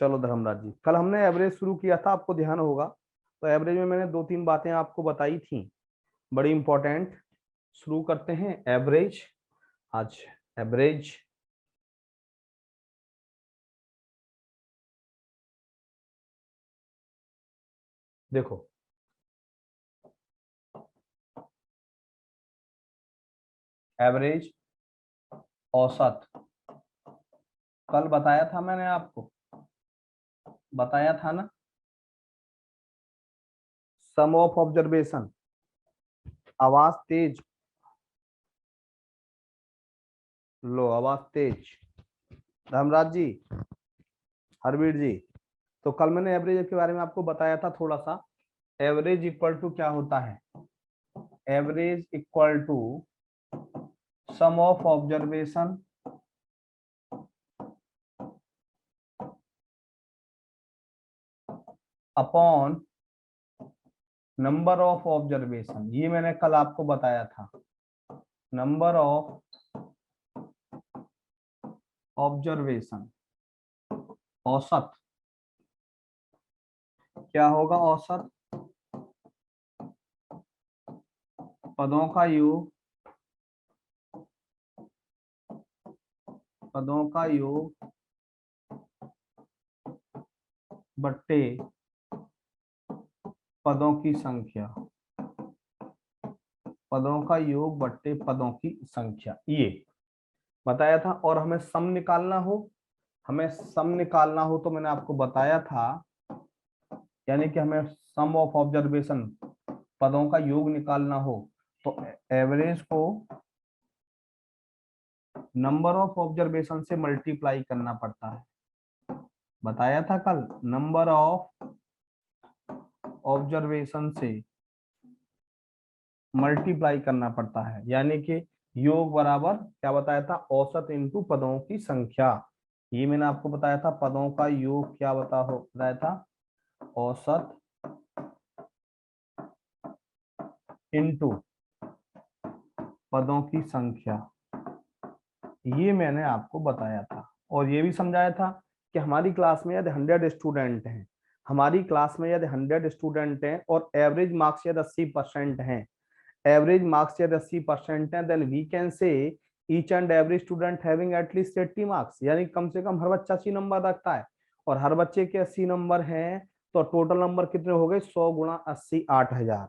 चलो धर्मराज जी, कल हमने एवरेज शुरू किया था, आपको ध्यान होगा। तो एवरेज में मैंने 2-3 बातें आपको बताई थी, बड़ी इंपॉर्टेंट। शुरू करते हैं एवरेज। आज एवरेज देखो, एवरेज औसत कल बताया था मैंने आपको, बताया था ना। सम ऑफ ऑब्जर्वेशन, आवाज तेज, लो आवाज तेज। धर्मराज जी, हरवीर जी, तो कल मैंने एवरेज के बारे में आपको बताया था थोड़ा सा। एवरेज इक्वल टू क्या होता है? Average equal to sum of observation upon number of observation. ये मैंने कल आपको बताया था। नंबर ऑफ ऑब्जर्वेशन, औसत क्या होगा? औसत पदों का योग, पदों का योग बट्टे पदों की संख्या, पदों का योग बट्टे पदों की संख्या, ये बताया था। और हमें सम निकालना हो, हमें सम निकालना हो तो मैंने आपको बताया था, यानी कि हमें सम ऑफ ऑब्जर्वेशन पदों का योग निकालना हो तो एवरेज को नंबर ऑफ ऑब्जर्वेशन से मल्टीप्लाई करना पड़ता है। बताया था कल, नंबर ऑफ ऑब्जर्वेशन से मल्टीप्लाई करना पड़ता है, यानी कि योग बराबर क्या बताया था? औसत इंटू पदों की संख्या। ये मैंने आपको बताया था, पदों का योग क्या बताया था? औसत इंटू पदों की संख्या, ये मैंने आपको बताया था। और ये भी समझाया था कि हमारी क्लास में यदि 100 स्टूडेंट हैं, हमारी क्लास में यदि 100 स्टूडेंट हैं और एवरेज मार्क्स यदि 80% हैं, एवरेज मार्क्स यदि 80% हैं, then we can say each and every student having at least 80 marks, यानी कम से कम हर बच्चा 80 नंबर रखता है। और हर बच्चे के 80 नंबर हैं तो टोटल नंबर कितने हो गए? 100 गुणा 80 8,000।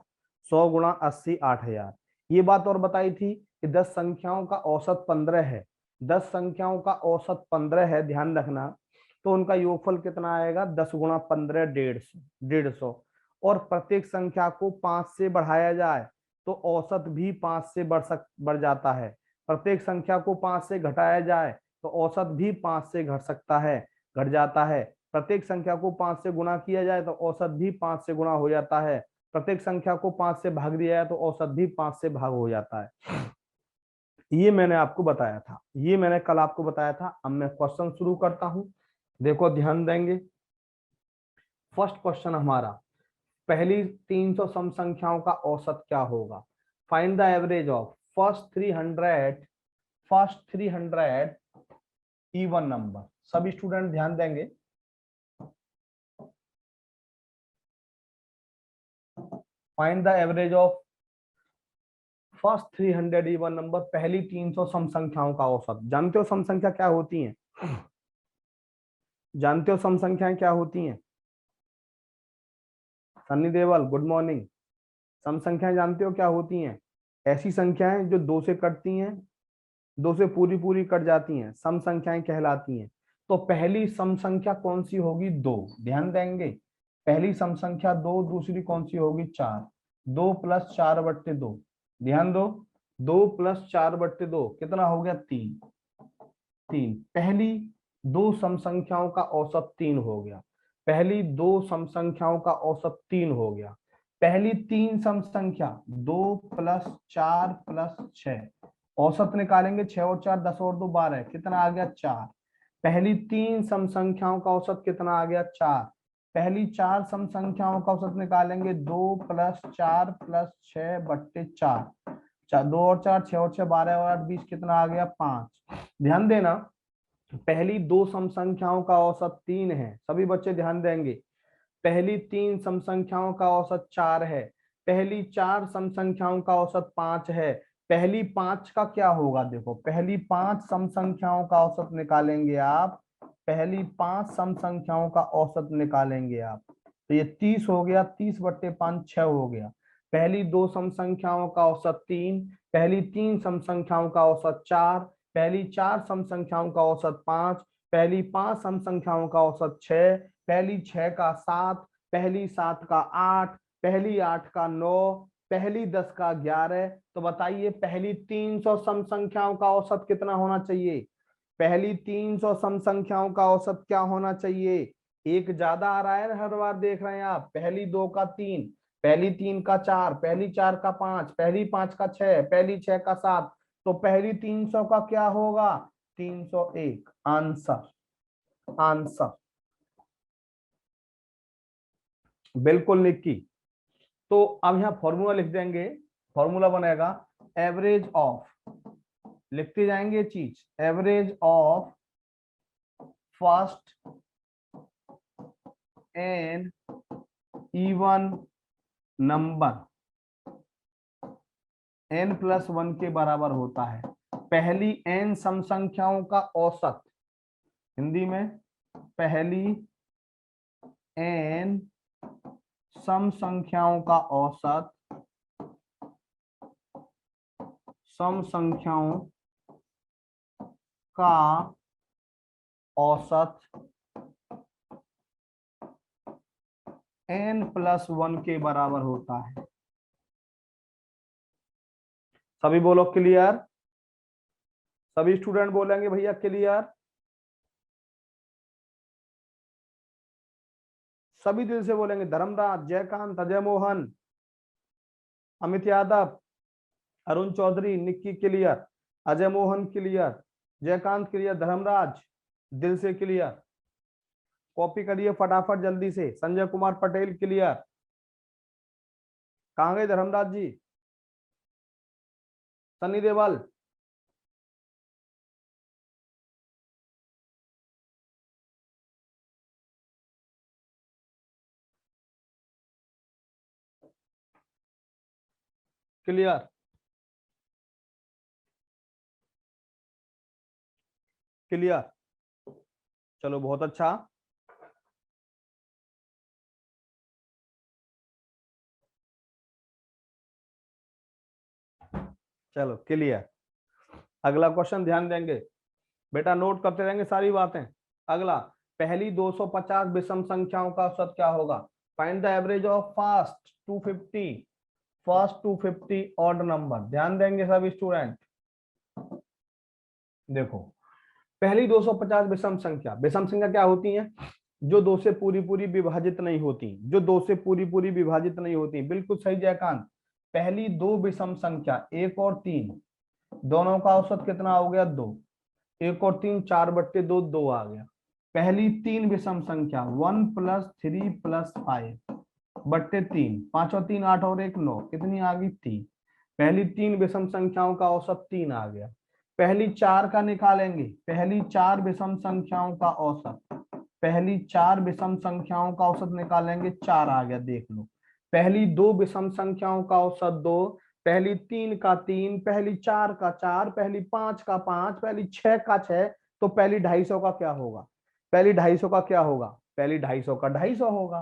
100 गुणा 80 8,000। ये बात और बताई थी कि 10 संख्याओं का औसत 15 है। 10 संख्याओं का औसत 15 है, ध्यान रखना। तो उनका योगफल कितना आएगा? 10 गुणा 15 150, 150। और प्रत्येक संख्या को 5 से बढ़ाया जाए तो औसत भी 5 से बढ़ जाता है। प्रत्येक संख्या को 5 से घटाया जाए तो औसत भी 5 से घट जाता है। प्रत्येक संख्या को 5 से गुणा किया जाए तो औसत भी 5 से गुणा हो जाता है। प्रत्येक संख्या को 5 से भाग दिया जाए तो औसत भी 5 से भाग हो जाता है। ये मैंने आपको बताया था, ये मैंने कल आपको बताया था। अब मैं क्वेश्चन शुरू करता हूं, देखो ध्यान देंगे। फर्स्ट क्वेश्चन हमारा, पहली 300 सम संख्याओं का औसत क्या होगा? Find the average of first 300 even number. सभी स्टूडेंट ध्यान देंगे। Find the average of first 300 even number, पहली 300 सम संख्याओं का औसत। जानते हो सम संख्या क्या होती है? जानते हो सम संख्याएं क्या होती हैं? सन्नी देवल, गुड मॉर्निंग। सम संख्याएं जानते हो क्या होती हैं? ऐसी संख्याएं जो 2 से कटती हैं, 2 से पूरी पूरी कट जाती हैं, सम संख्याएं कहलाती हैं। तो पहली सम संख्या कौन सी होगी? 2। ध्यान देंगे, पहली सम संख्या 2, दूसरी कौन सी होगी? 4। 2 + 4/2, ध्यान दो। 2 + 4/2 कितना हो गया? 3। 3 पहली 2 सम संख्याओं का औसत 3 हो गया। पहली 2 सम संख्याओं का औसत 3 हो गया। पहली 3 सम संख्या 2 + 4 + 6, औसत निकालेंगे। 6 और 4 10 और 2 12, कितना आ गया? 4। पहली 3 सम संख्याओं का औसत कितना आ गया? 4। पहली 4 सम संख्याओं का औसत निकालेंगे। 2 + 4 + 6/4, 2 और 4 6 और 6 12 और 8 20, कितना आ गया? 5। ध्यान देना, पहली दो सम संख्याओं का औसत 3 है, सभी बच्चे ध्यान देंगे। पहली 3 सम संख्याओं का औसत 4 है। पहली 4 सम संख्याओं का औसत 5 है। पहली 5 का क्या होगा, देखो पहली 5 सम संख्याओं का औसत निकालेंगे आप, पहली 5 सम संख्याओं का औसत निकालेंगे आप, तो ये 30 हो गया, 30/5 6 हो गया। पहली दो सम संख्याओं का औसत 3, पहली 3 सम संख्याओं का औसत 4, पहली 4 सम संख्याओं का औसत 5, पहली 5 सम संख्याओं का औसत 6, पहली 6 का 7, पहली 7 का 8, पहली 8 का 9, पहली 10 का 11। तो बताइए पहली 300 सम संख्याओं का औसत कितना होना चाहिए? पहली 300 सम संख्याओं का औसत क्या होना चाहिए? एक ज्यादा आ रहा है, हर बार देख रहे हैं आप। पहली 2 का 3, पहली 3 का 4, पहली 4 का 5, पहली 5 का 6, पहली 6 का 7। तो पहली 300 का क्या होगा? 301। आंसर, आंसर बिल्कुल निक्की। तो अब यहां फॉर्मूला लिख देंगे, फॉर्मूला बनेगा एवरेज ऑफ, लिखते जाएंगे चीज, average of first N even number n+1 के बराबर होता है। पहली n सम संख्याओं का औसत, हिंदी में पहली n सम संख्याओं का औसत, सम संख्याओं का औसत n+1 के बराबर होता है। सभी बोलो क्लियर, सभी स्टूडेंट बोलेंगे भैया क्लियर, सभी दिल से बोलेंगे। Dharmraj, Jaykant, Ajay Mohan, Amit Yadav, Arun Chaudhary, Nikki clear, Ajay Mohan clear, Jaykant clear, Dharmraj दिल से क्लियर। कॉपी करिए फटाफट जल्दी से। संजय कुमार पटेल क्लियर। कहां गए धर्मराज जी? Sunny Deol clear, clear. चलो बहुत अच्छा। चलो क्लियर। अगला क्वेश्चन ध्यान देंगे बेटा, नोट करते रहेंगे सारी बातें। अगला, पहली 250 विषम संख्याओं का औसत क्या होगा? Find the average of first 250, first 250 odd number. ध्यान देंगे सभी स्टूडेंट। देखो पहली 250 विषम संख्या, विषम संख्या क्या होती है? जो दो से पूरी पूरी विभाजित नहीं होती, जो दो से पूरी पूरी विभाजित नहीं होती। बिल्कुल सही जयकांत। पहली दो विषम संख्या 1 और 3, दोनों का औसत कितना हो गया? 2। 1 और 3 4/2, 2 आ गया। पहली 3 विषम संख्या 1 + 3 + 5/3, 5 और 3 8 और 1 9, कितनी आ गई? 3। पहली 3 विषम संख्याओं का औसत 3 आ गया। पहली 4 का निकालेंगे, पहली 4 विषम संख्याओं का औसत, पहली 4 विषम संख्याओं का औसत निकालेंगे, 4 आ गया, देख लो। पहली दो विषम संख्याओं का औसत 2, पहली 3 का 3, पहली 4 का 4, पहली 5 का 5, पहली 6 का 6। तो पहली 250 का क्या होगा? पहली 250 का क्या होगा? पहली 250 का 250 होगा,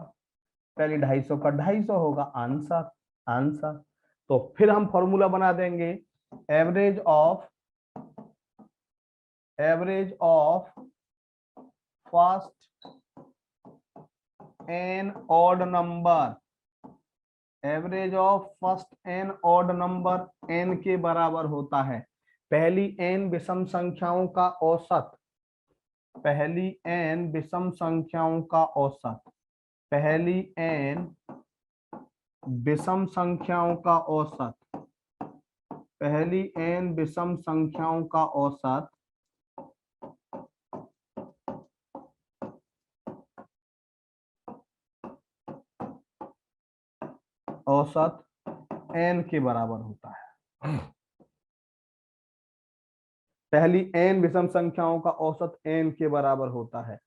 पहली 250 का 250 होगा। Answer, answer. तो फिर हम फॉर्मूला बना देंगे, average of, average of first N odd number, average of first N odd number N के बराबर होता है पहली एन विषम संख्याओं का औसत, पहली एन विषम संख्याओं का औसत, पहली एन विषम संख्याओं का औसत, पहली एन विषम संख्याओं का औसत, औसत एन के बराबर होता है। पहली n विषम संख्याओं का औसत n के बराबर होता है।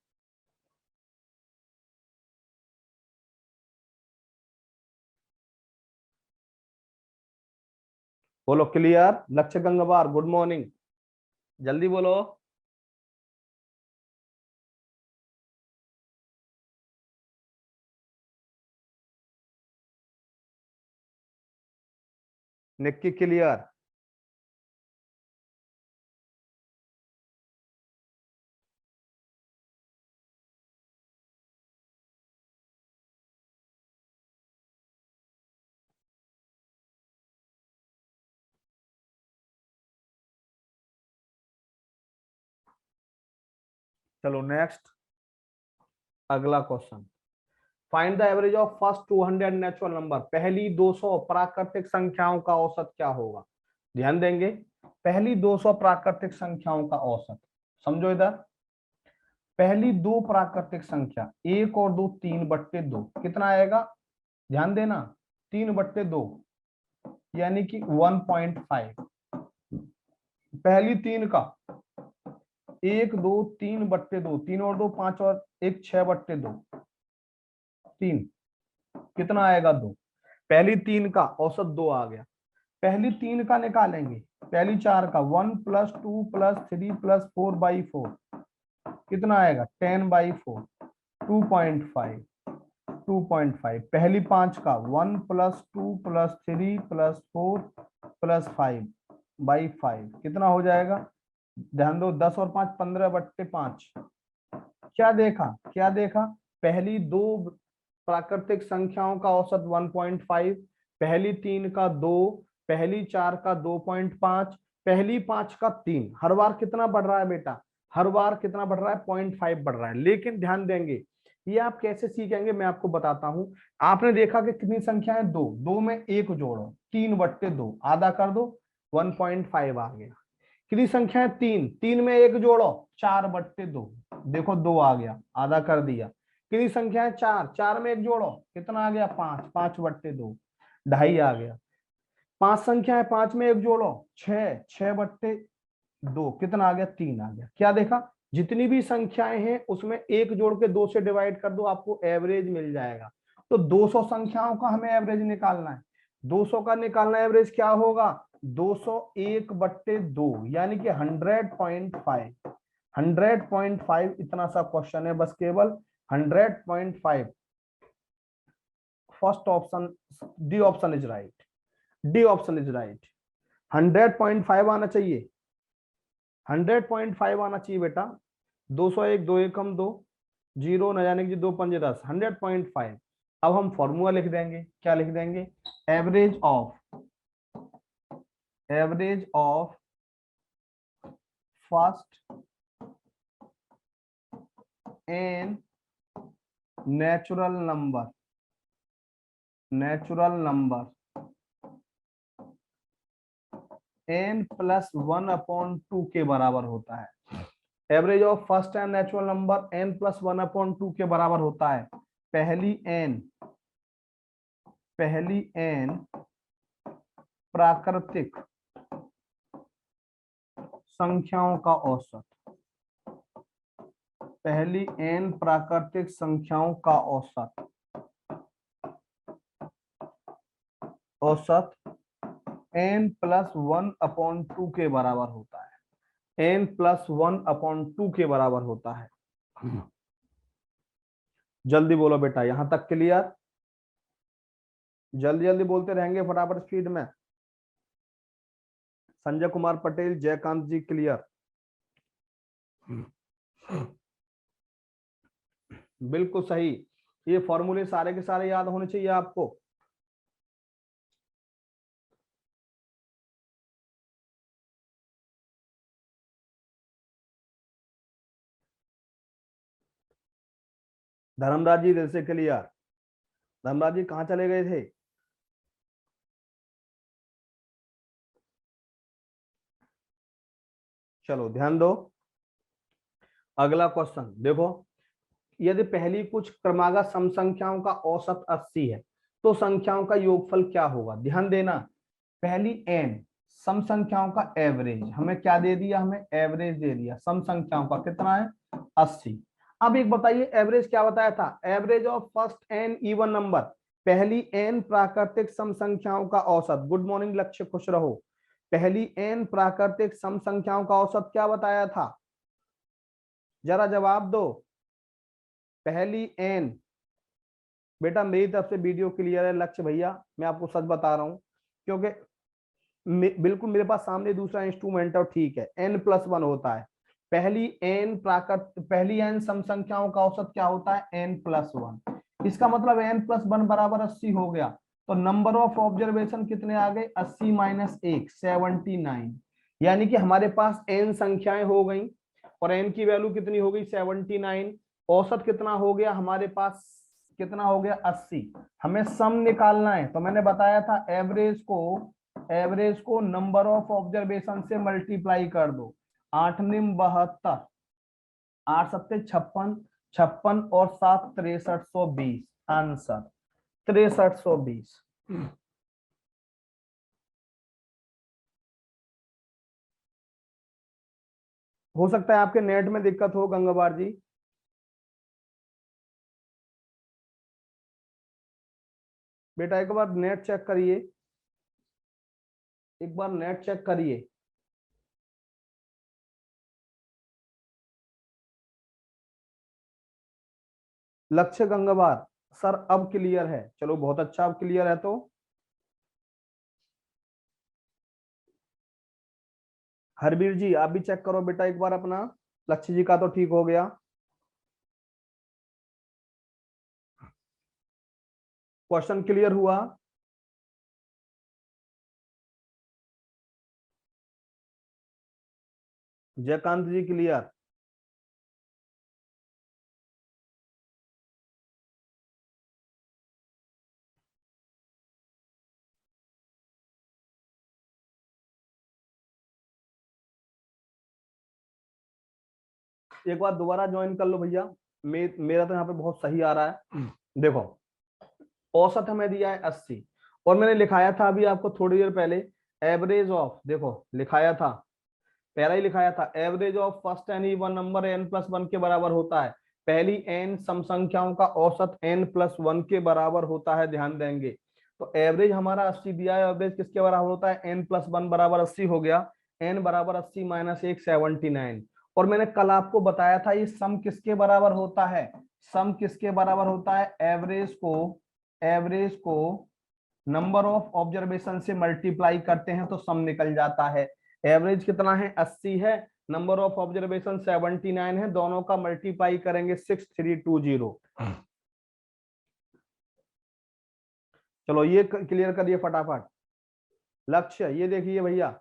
बोलो क्लियर। लक्ष्य गंगवार गुड मॉर्निंग, जल्दी बोलो। निक्की क्लियर। चलो नेक्स्ट, अगला question. Find the average of first 200 natural number. पहली 200 प्राकृतिक संख्याओं का औसत क्या होगा? ध्यान देंगे, पहली 200 प्राकृतिक संख्याओं का औसत। समझो इधर, पहली दो प्राकृतिक संख्या 1 और 2 3/2 कितना आएगा? ध्यान देना, 3/2 यानी कि 1.5। पहली तीन का 1 2 3/2, 3 और 2 5 और 1 6/2, 3 कितना आएगा? 2। पहली तीन का औसत 2 आ गया। पहली तीन का निकालेंगे, पहली चार का 1 + 2 + 3 + 4/4 कितना आएगा? 10/4, 2.5, 2.5। पहली पांच का 1 + 2 + 3 + 4 + 5/5 कितना हो जाएगा? ध्यान दो, 10 और 5 15/5। क्या देखा, क्या देखा? पहली दो प्राकृतिक संख्याओं का औसत 1.5, पहली तीन का 2, पहली चार का 2.5, पहली पांच का 3। हर बार कितना बढ़ रहा है बेटा? हर बार कितना बढ़ रहा है? 0.5 बढ़ रहा है। लेकिन ध्यान देंगे, ये आप कैसे सीखेंगे मैं आपको बताता हूं। आपने देखा कि कितनी संख्या है? 2, 2 में 1 जोड़ो, 3/2 आधा कर दो, 1.5 आ गया। कितनी संख्या है? 3, 3 में 1 जोड़ो, 4/2, देखो 2 आ गया, आधा कर दिया। कितनी संख्या है? 4, 4 में 1 जोड़ो, कितना आ गया? 5, 5/2, ढाई आ गया। 5 संख्या है, 5 में 1 जोड़ो, 6, 6/2 कितना आ गया? 3 आ गया। क्या देखा? जितनी भी संख्याएं हैं उसमें 1 जोड़ के 2 से डिवाइड कर दो, आपको एवरेज मिल जाएगा। तो 200 संख्याओं का हमें एवरेज निकालना है। 200 का निकालना एवरेज क्या होगा? 201/2 यानी कि 100.5। 100.5 इतना सा क्वेश्चन है, बस केवल 100.5। First option, D option is right, D option is right. 100.5 आना चाहिए, 100.5 आना चाहिए बेटा। 201, 2 एकम 2, 0 न जाने की 2 पंजे 10, 100.5। अब हम फॉर्मूला लिख देंगे, क्या लिख देंगे? Average of first N natural number n + 1/2 के बराबर होता है। Average of first N natural number n + 1/2 के बराबर होता है। पहली n प्राकृतिक संख्याओं का औसत, पहली n प्राकृतिक संख्याओं का औसत n + 1/2 के बराबर होता है। n + 1/2 के बराबर होता है। जल्दी बोलो बेटा, यहां तक क्लियर? जल्दी जल्दी बोलते रहेंगे, फटाफट स्पीड में। संजय कुमार पटेल, जयकांत जी क्लियर? बिल्कुल सही। ये फॉर्मूले सारे के सारे याद होने चाहिए आपको। धर्मराज जी दिल से क्लियर? धर्मराज जी कहां चले गए थे? चलो ध्यान दो, अगला क्वेश्चन देखो। यदि पहली कुछ क्रमागत सम संख्याओं का औसत 80 है तो संख्याओं का योगफल क्या होगा? ध्यान देना, पहली n सम संख्याओं का एवरेज, हमें क्या दे दिया, हमें एवरेज दे दिया सम संख्याओं का, कितना है 80। अब एक बताइए एवरेज क्या बताया था, average of first N even number, पहली एन प्राकृतिक सम संख्याओं का औसत। गुड मॉर्निंग लक्ष्य, खुश रहो। पहली एन प्राकृतिक सम संख्याओं का औसत क्या बताया था, जरा जवाब दो। पहली एन, बेटा मेरी तरफ से वीडियो क्लियर है लक्ष्य भैया, मैं आपको सच बता रहा हूं, क्योंकि बिल्कुल मेरे पास सामने दूसरा इंस्ट्रूमेंट है और ठीक है, n+1 होता है। पहली एन सम संख्याओं का औसत क्या होता है, n+1। इसका मतलब n+1 बराबर 80 हो गया। तो नंबर ऑफ ऑब्जर्वेशन कितने आ गए, 80 - 1 79। यानी कि हमारे पास n संख्याएं हो गई और n की वैल्यू कितनी हो गई 79। औसत कितना हो गया हमारे पास, कितना हो गया 80। हमें सम निकालना है, तो मैंने बताया था एवरेज को नंबर ऑफ ऑब्जर्वेशन से मल्टीप्लाई कर दो। 8 निम 72, 8 सत्ते 56, 56 और 7 6320, आंसर 6320। हो सकता है आपके नेट में दिक्कत हो गंगाबार जी। बेटा एक बार नेट चेक करिए, एक बार नेट चेक करिए। लक्ष्य गंगाबार, सर अब क्लियर है, चलो बहुत अच्छा, अब क्लियर है तो हरबीर जी आप भी चेक करो बेटा एक बार अपना, लक्ष्य जी का तो ठीक हो गया। क्वेश्चन क्लियर हुआ। जयकांत जी क्लियर। एक बार दोबारा ज्वाइन कर लो भैया, मेरा तो यहाँ पे बहुत सही आ रहा है। देखो औसत हमें दिया है 80 और मैंने लिखाया था अभी आपको थोड़ी देर पहले, एवरेज ऑफ, देखो लिखाया था, पहला ही लिखाया था, average of first N even number n+1 के बराबर होता है। पहली एन सम संख्याओं का औसत n+1 के बराबर होता है, ध्यान देंगे। तो एवरेज हमारा 80 दिया है, एवरेज किसके बराबर होता है, n+1 बराबर 80 हो गया। n बराबर 80 - 1 79। और मैंने कल आपको बताया था ये सम किसके बराबर होता है, सम किसके बराबर होता है, एवरेज को नंबर ऑफ ऑब्जर्वेशन से मल्टीप्लाई करते हैं तो सम निकल जाता है। एवरेज कितना है 80 है, नंबर ऑफ ऑब्जर्वेशन 79 है, दोनों का मल्टीप्लाई करेंगे 6320। चलो ये क्लियर करिए फटाफट। लक्ष्य ये देखिए भैया,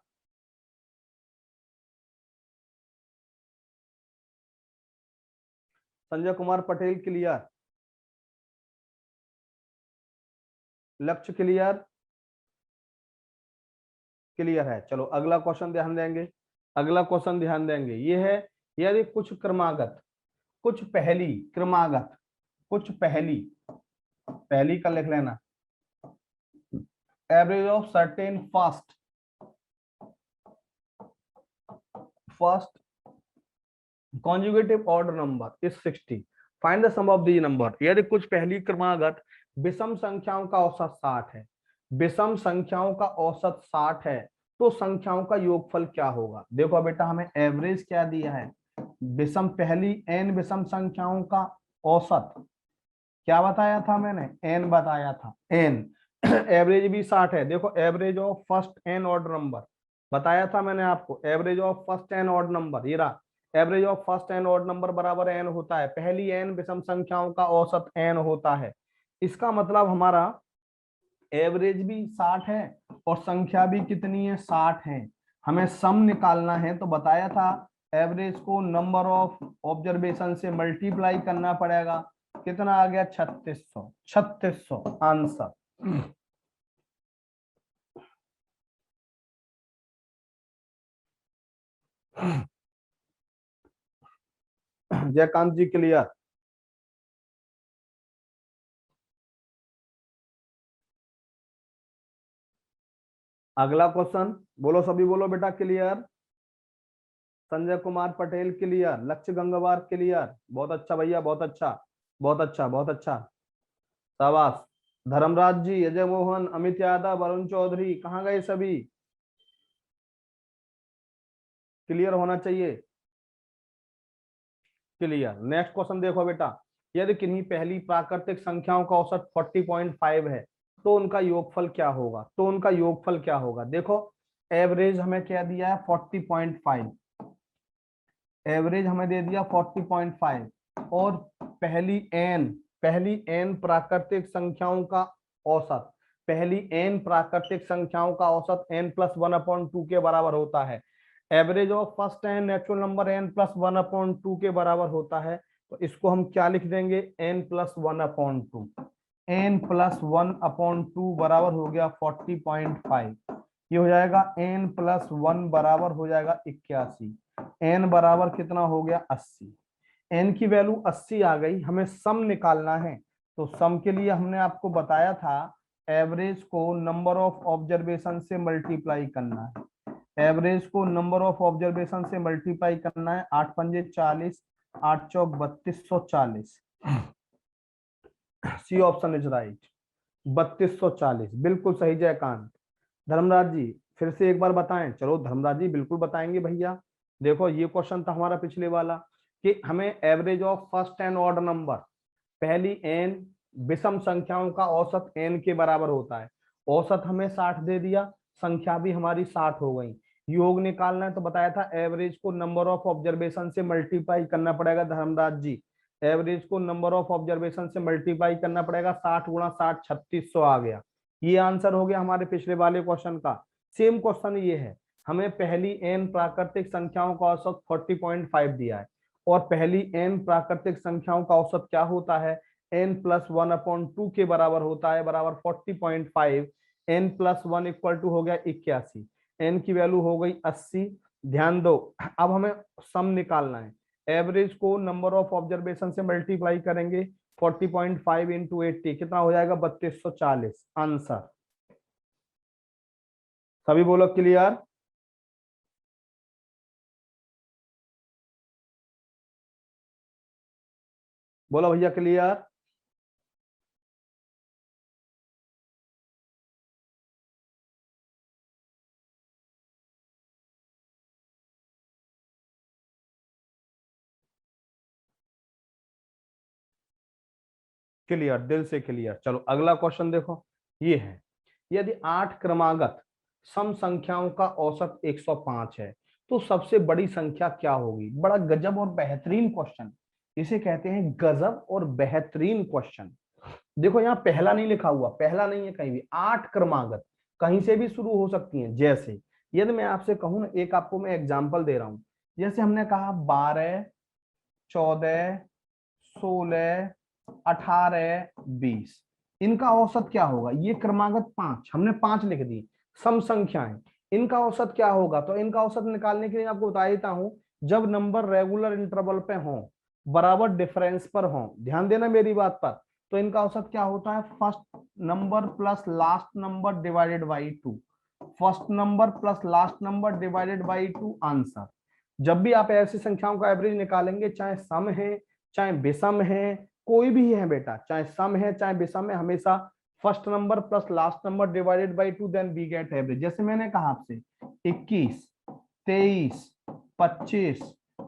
संजय कुमार पटेल क्लियर, लक्ष्य क्लियर, क्लियर है। चलो अगला क्वेश्चन ध्यान देंगे, अगला क्वेश्चन ध्यान देंगे, ये है यदि कुछ क्रमागत, कुछ पहली क्रमागत, कुछ पहली, पहली का लिख लेना, average of certain first conjugative order number is 60, find the sum of the number. यदि कुछ पहली क्रमागत विषम संख्याओं का औसत 60 है, विषम संख्याओं का औसत 60 है, तो संख्याओं का योगफल क्या होगा। देखो बेटा हमें एवरेज क्या दिया है, विषम पहली एन विषम संख्याओं का औसत क्या बताया था मैंने, एन बताया था, एन एवरेज भी 60 है। देखो average of first n order number बताया था मैंने आपको, average of first n order number, ये रहा, average of first n order number बराबर एन होता है, पहली एन विषम संख्याओं का औसत एन होता है। इसका मतलब हमारा एवरेज भी 60 है और संख्या भी कितनी है 60 है। हमें सम निकालना है तो बताया था एवरेज को नंबर ऑफ ऑब्जर्वेशन से मल्टीप्लाई करना पड़ेगा, कितना आ गया 3600, 3600 आंसर। जयकांत जी क्लियर। अगला क्वेश्चन बोलो, सभी बोलो बेटा क्लियर। संजय कुमार पटेल क्लियर, लक्ष्य गंगवार क्लियर, बहुत अच्छा भैया, बहुत अच्छा, बहुत अच्छा, बहुत अच्छा, शाबाश। धर्मराज जी, अजय मोहन, अमित यादव, वरुण चौधरी, कहाँ गए सभी? क्लियर होना चाहिए, क्लियर। नेक्स्ट क्वेश्चन देखो बेटा, यदि किन्हीं पहली प्राकृतिक संख्याओं का औसत 40.5 है तो उनका योगफल क्या होगा? तो उनका योगफल क्या होगा? देखो, एवरेज हमें क्या दिया है? 40.5। एवरेज हमें दे दिया 40.5, और पहली एन प्राकृतिक संख्याओं का औसत, पहली एन प्राकृतिक संख्याओं का औसत n+1/2 के बराबर होता है। Average of first N natural number n+1/2 के बराबर होता है। तो इसको हम क्या लिख देंगे? n+1/2। n+1/2 बराबर हो गया 40.5। ये हो जाएगा n+1 बराबर हो जाएगा 81। n बराबर कितना हो गया? 80। n की वैल्यू 80 आ गई, हमें सम निकालना है। तो सम के लिए हमने आपको बताया था एवरेज को नंबर ऑफ ऑब्जर्वेशन से मल्टीप्लाई करना है। एवरेज को नंबर ऑफ ऑब्जर्वेशन से मल्टीप्लाई करना है। 8 पंजे 40, 8 चौक 3240। सी ऑप्शन इज राइट, 3240 बिल्कुल सही जयकांत। धर्मराज जी फिर से एक बार बताएं। चलो धर्मराज जी बिल्कुल बताएंगे भैया। देखो ये क्वेश्चन था हमारा पिछले वाला कि हमें average of first and odd number, पहली एन विषम संख्याओं का औसत एन के बराबर होता है। औसत हमें 60 दे दिया, संख्या भी हमारी 60 हो गई। योग निकालना है तो बताया था एवरेज को नंबर ऑफ ऑब्जर्वेशन से मल्टीप्लाई करना पड़ेगा धर्मराज जी। एवरेज को नंबर ऑफ ऑब्जर्वेशन से मल्टीप्लाई करना पड़ेगा। 60 गुणा 60 3600 आ गया। ये आंसर हो गया हमारे पिछले वाले क्वेश्चन का। सेम क्वेश्चन ये है, हमें पहली एन प्राकृतिक संख्याओं का औसत 40.5 दिया है, और पहली एन प्राकृतिक संख्याओं का औसत क्या होता है? n+1/2 के बराबर होता है, बराबर 40.5। n+1 इक्वल टू हो गया 81, n की वैल्यू हो गई 80। ध्यान दो, अब हमें सम निकालना है। एवरेज को नंबर ऑफ ऑब्जर्वेशन से मल्टीप्लाई करेंगे। 40.5 इंटू 80 कितना हो जाएगा? 3240 आंसर। सभी बोलो क्लियर। बोलो भैया क्लियर। क्लियर, दिल से क्लियर। चलो अगला क्वेश्चन देखो, ये है, यदि 8 क्रमागत सम संख्याओं का औसत 105 है तो सबसे बड़ी संख्या क्या होगी? बड़ा गजब और बेहतरीन क्वेश्चन, इसे कहते हैं गजब और बेहतरीन क्वेश्चन। देखो यहाँ पहला नहीं लिखा हुआ, पहला नहीं है कहीं भी। 8 क्रमागत कहीं से भी शुरू हो सकती हैं। जैसे यदि मैं आपसे कहूं ना, एक आपको मैं एग्जांपल दे रहा हूं, जैसे हमने कहा 12, 14, 16, 18, 20, इनका औसत क्या होगा? ये क्रमागत 5, हमने 5 लिख दी, सम संख्याएं। इनका औसत क्या होगा? तो इनका औसत निकालने के लिए आपको बता देता हूं, जब नंबर रेगुलर इंटरवल पे हो, बराबर डिफरेंस पर हो, ध्यान देना मेरी बात पर, तो इनका औसत क्या होता है? First number plus last number divided by 2। First number plus last number divided by 2 answer. जब भी आप ऐसी संख्याओं का एवरेज निकालेंगे, चाहे सम है चाहे विषम है, कोई भी है बेटा, चाहे सम है चाहे विषम है, हमेशा first number plus last number divided by 2 then we get average. जैसे मैंने कहा आपसे 21, 23, 25,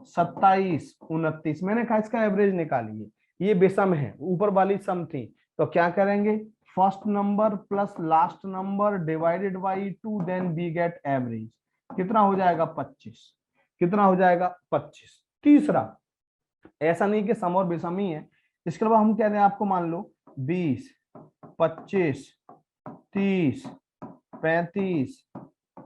27, 29, मैंने कहा इसका एवरेज निकालिए। ये विषम है, ऊपर वाली सम थी, तो क्या करेंगे? First number plus last number divided by 2 then we get average. कितना हो जाएगा? 25। कितना हो जाएगा? 25। तीसरा, ऐसा नहीं कि सम और विषम ही है, इसके अलावा हम कह रहे हैं आपको, मान लो 20, 25, 30, 35,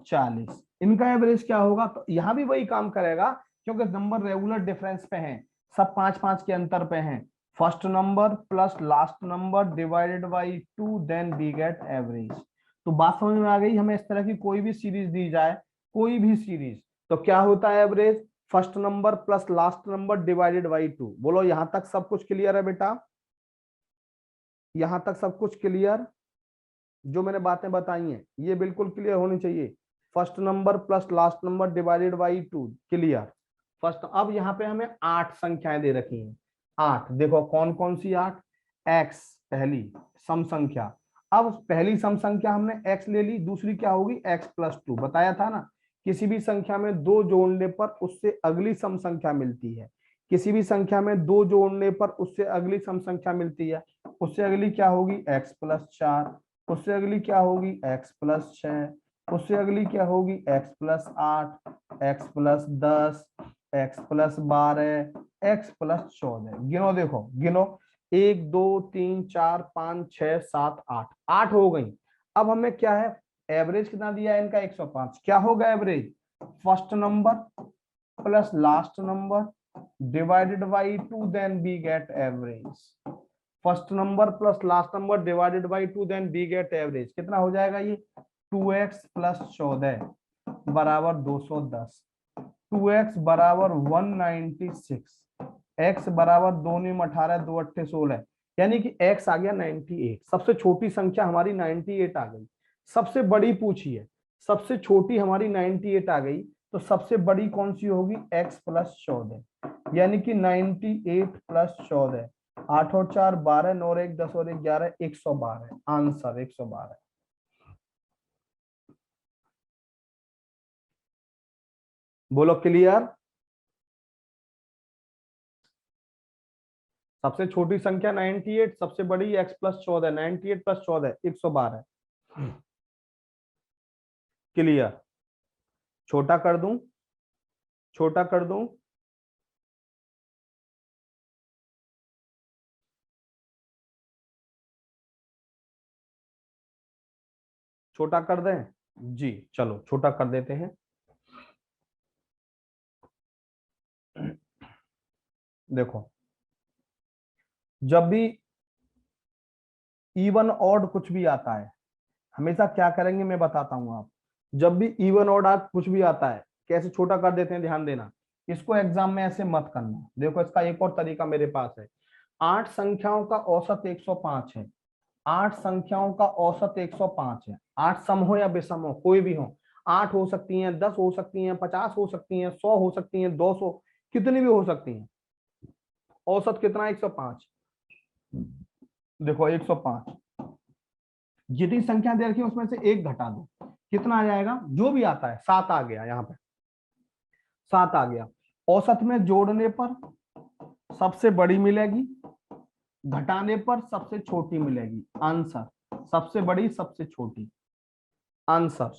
40, इनका एवरेज क्या होगा? तो यहां भी वही काम करेगा, क्योंकि नंबर रेगुलर डिफरेंस पे हैं, सब 5-5 के अंतर पे हैं। First number plus last number divided by 2 then we get average. तो बात समझ में आ गई? हमें इस तरह की कोई भी सीरीज दी जाए, कोई भी सीरीज, तो क्या होता है average? First number plus last number divided by 2। बोलो यहां तक सब कुछ क्लियर है बेटा? यहां तक सब कुछ क्लियर? जो मैंने बातें बताई हैं ये बिल्कुल क्लियर होनी चाहिए। First number plus last number divided by 2, clear. First, अब यहाँ पे हमें 8 संख्याएं दे रखी हैं। 8 देखो कौन कौन सी 8। एक्स पहली सम संख्या। अब पहली सम संख्या हमने एक्स ले ली, दूसरी क्या होगी x+2। बताया था ना, किसी भी संख्या में दो जोड़ने पर उससे अगली सम संख्या मिलती है। किसी भी संख्या में दो जोड़ने पर उससे अगली सम संख्या मिलती है। उससे अगली क्या होगी x+4, उससे अगली क्या होगी x+6, उससे अगली क्या होगी x+8, x+10, x+12, x+14। गिनो, देखो गिनो, 1 2 3 4 5 6 7 8, 8 हो गई। अब हमें क्या है, एवरेज कितना दिया है इनका 105। क्या होगा average, first number plus last number divided by 2, then we get average. First number plus last number divided by 2, then we get average. कितना हो जाएगा ये, 2x+14 बराबर 210, 2x बराबर 196, x बराबर 2×18, 2×8 16, यानी कि x आ गया 98। सबसे छोटी संख्या हमारी 98 आ गई। सबसे बड़ी पूछिए, सबसे छोटी हमारी 98 आ गई, तो सबसे बड़ी कौन सी होगी x+14, यानी कि 98+14। 8 और 4 12, 9 और 1 10 और 1 11, 112। आंसर 112। बोलो क्लियर। सबसे छोटी संख्या 98, सबसे बड़ी x+14, 98+14 112। क्लियर। छोटा कर दूं, छोटा कर दूं, छोटा कर दें जी, चलो छोटा कर देते हैं। देखो, जब भी इवन ऑड कुछ भी आता है, हमेशा क्या करेंगे मैं बताता हूं आप। जब भी इवन ऑड कुछ भी आता है, कैसे छोटा कर देते हैं, ध्यान देना। इसको एग्जाम में ऐसे मत करना। देखो इसका एक और तरीका मेरे पास है। 8 संख्याओं का औसत 105 है। 8 संख्याओं का औसत 105 है। 8 सम हो या विषम हो, कोई भी हो। 8 हो सकती हैं, 10 हो सकती हैं, 50 हो सकती हैं, 100 हो सकती हैं, 200, कितनी भी हो सकती हैं। औसत कितना, 105। देखो 105, जितनी संख्या दे रखी है उसमें से एक घटा दो, कितना आ जाएगा, जो भी आता है। 7 आ गया, यहाँ पे 7 आ गया। औसत में जोड़ने पर सबसे बड़ी मिलेगी, घटाने पर सबसे छोटी मिलेगी। आंसर सबसे बड़ी सबसे छोटी। आंसर,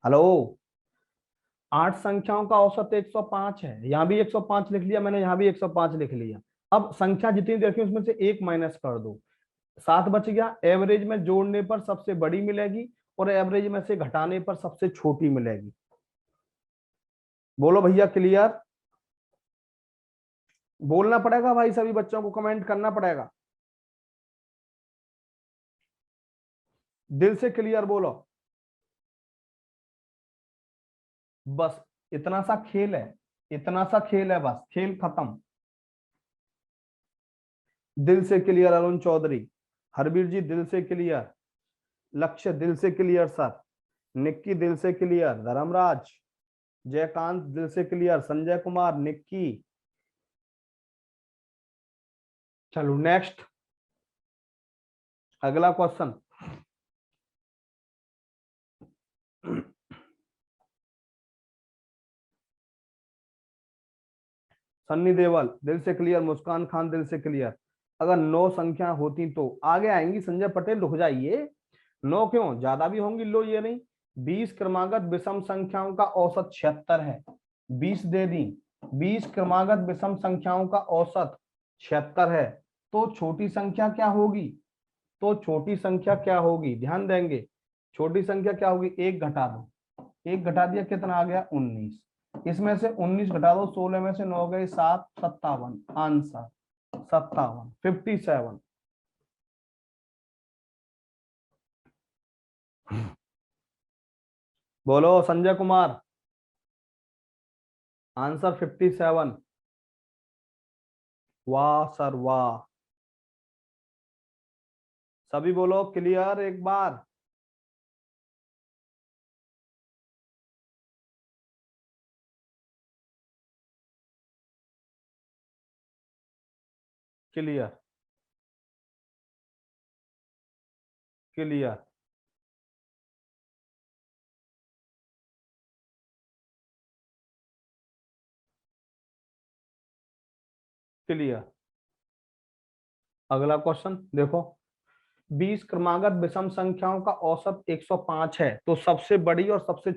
हेलो, 8 संख्याओं का औसत 105 है। यहां भी 105 लिख लिया मैंने, यहां भी 105 लिख लिया। अब संख्या जितनी देखी उसमें से एक माइनस कर दो, 7 बच गया। एवरेज में जोड़ने पर सबसे बड़ी मिलेगी और एवरेज में से घटाने पर सबसे छोटी मिलेगी। बोलो भैया क्लियर। बोलना पड़ेगा भाई, सभी बच्चों को कमेंट करना पड़ेगा। दिल से क्लियर बोलो। बस इतना सा खेल है, इतना सा खेल है, बस खेल खत्म। दिल से क्लियर अरुण चौधरी, हरबीर जी दिल से क्लियर, लक्ष्य दिल से क्लियर सर, निक्की दिल से क्लियर, धर्मराज, जयकांत दिल से क्लियर, संजय कुमार, निक्की। चलो नेक्स्ट, अगला क्वेश्चन। सन्नी देवल दिल से क्लियर, मुस्कान खान दिल से क्लियर। अगर 9 संख्या होती तो आगे आएंगी। संजय पटेल रुक जाइए, 9 क्यों, ज्यादा भी होंगी, लो ये नहीं। 20 क्रमागत विषम संख्याओं का औसत 76 है। 20 दे दी, 20 क्रमागत विषम संख्याओं का औसत 76 है। तो छोटी संख्या क्या होगी, तो छोटी संख्या क्या होगी, ध्यान देंगे। छोटी संख्या क्या होगी, एक घटा दो, एक घटा दिया, कितना आ गया 19। इसमें से 19 घटा दो, 16 में से 9 गए 7, 57। आंसर 57, 57। बोलो संजय कुमार, आंसर 57। वाह सर वाह, सभी बोलो क्लियर एक बार। Clear clear. क्लियर। अगला क्वेश्चन देखो, 20 क्रमागत विषम संख्याओं का औसत 105 है, तो सबसे बड़ी और सबसे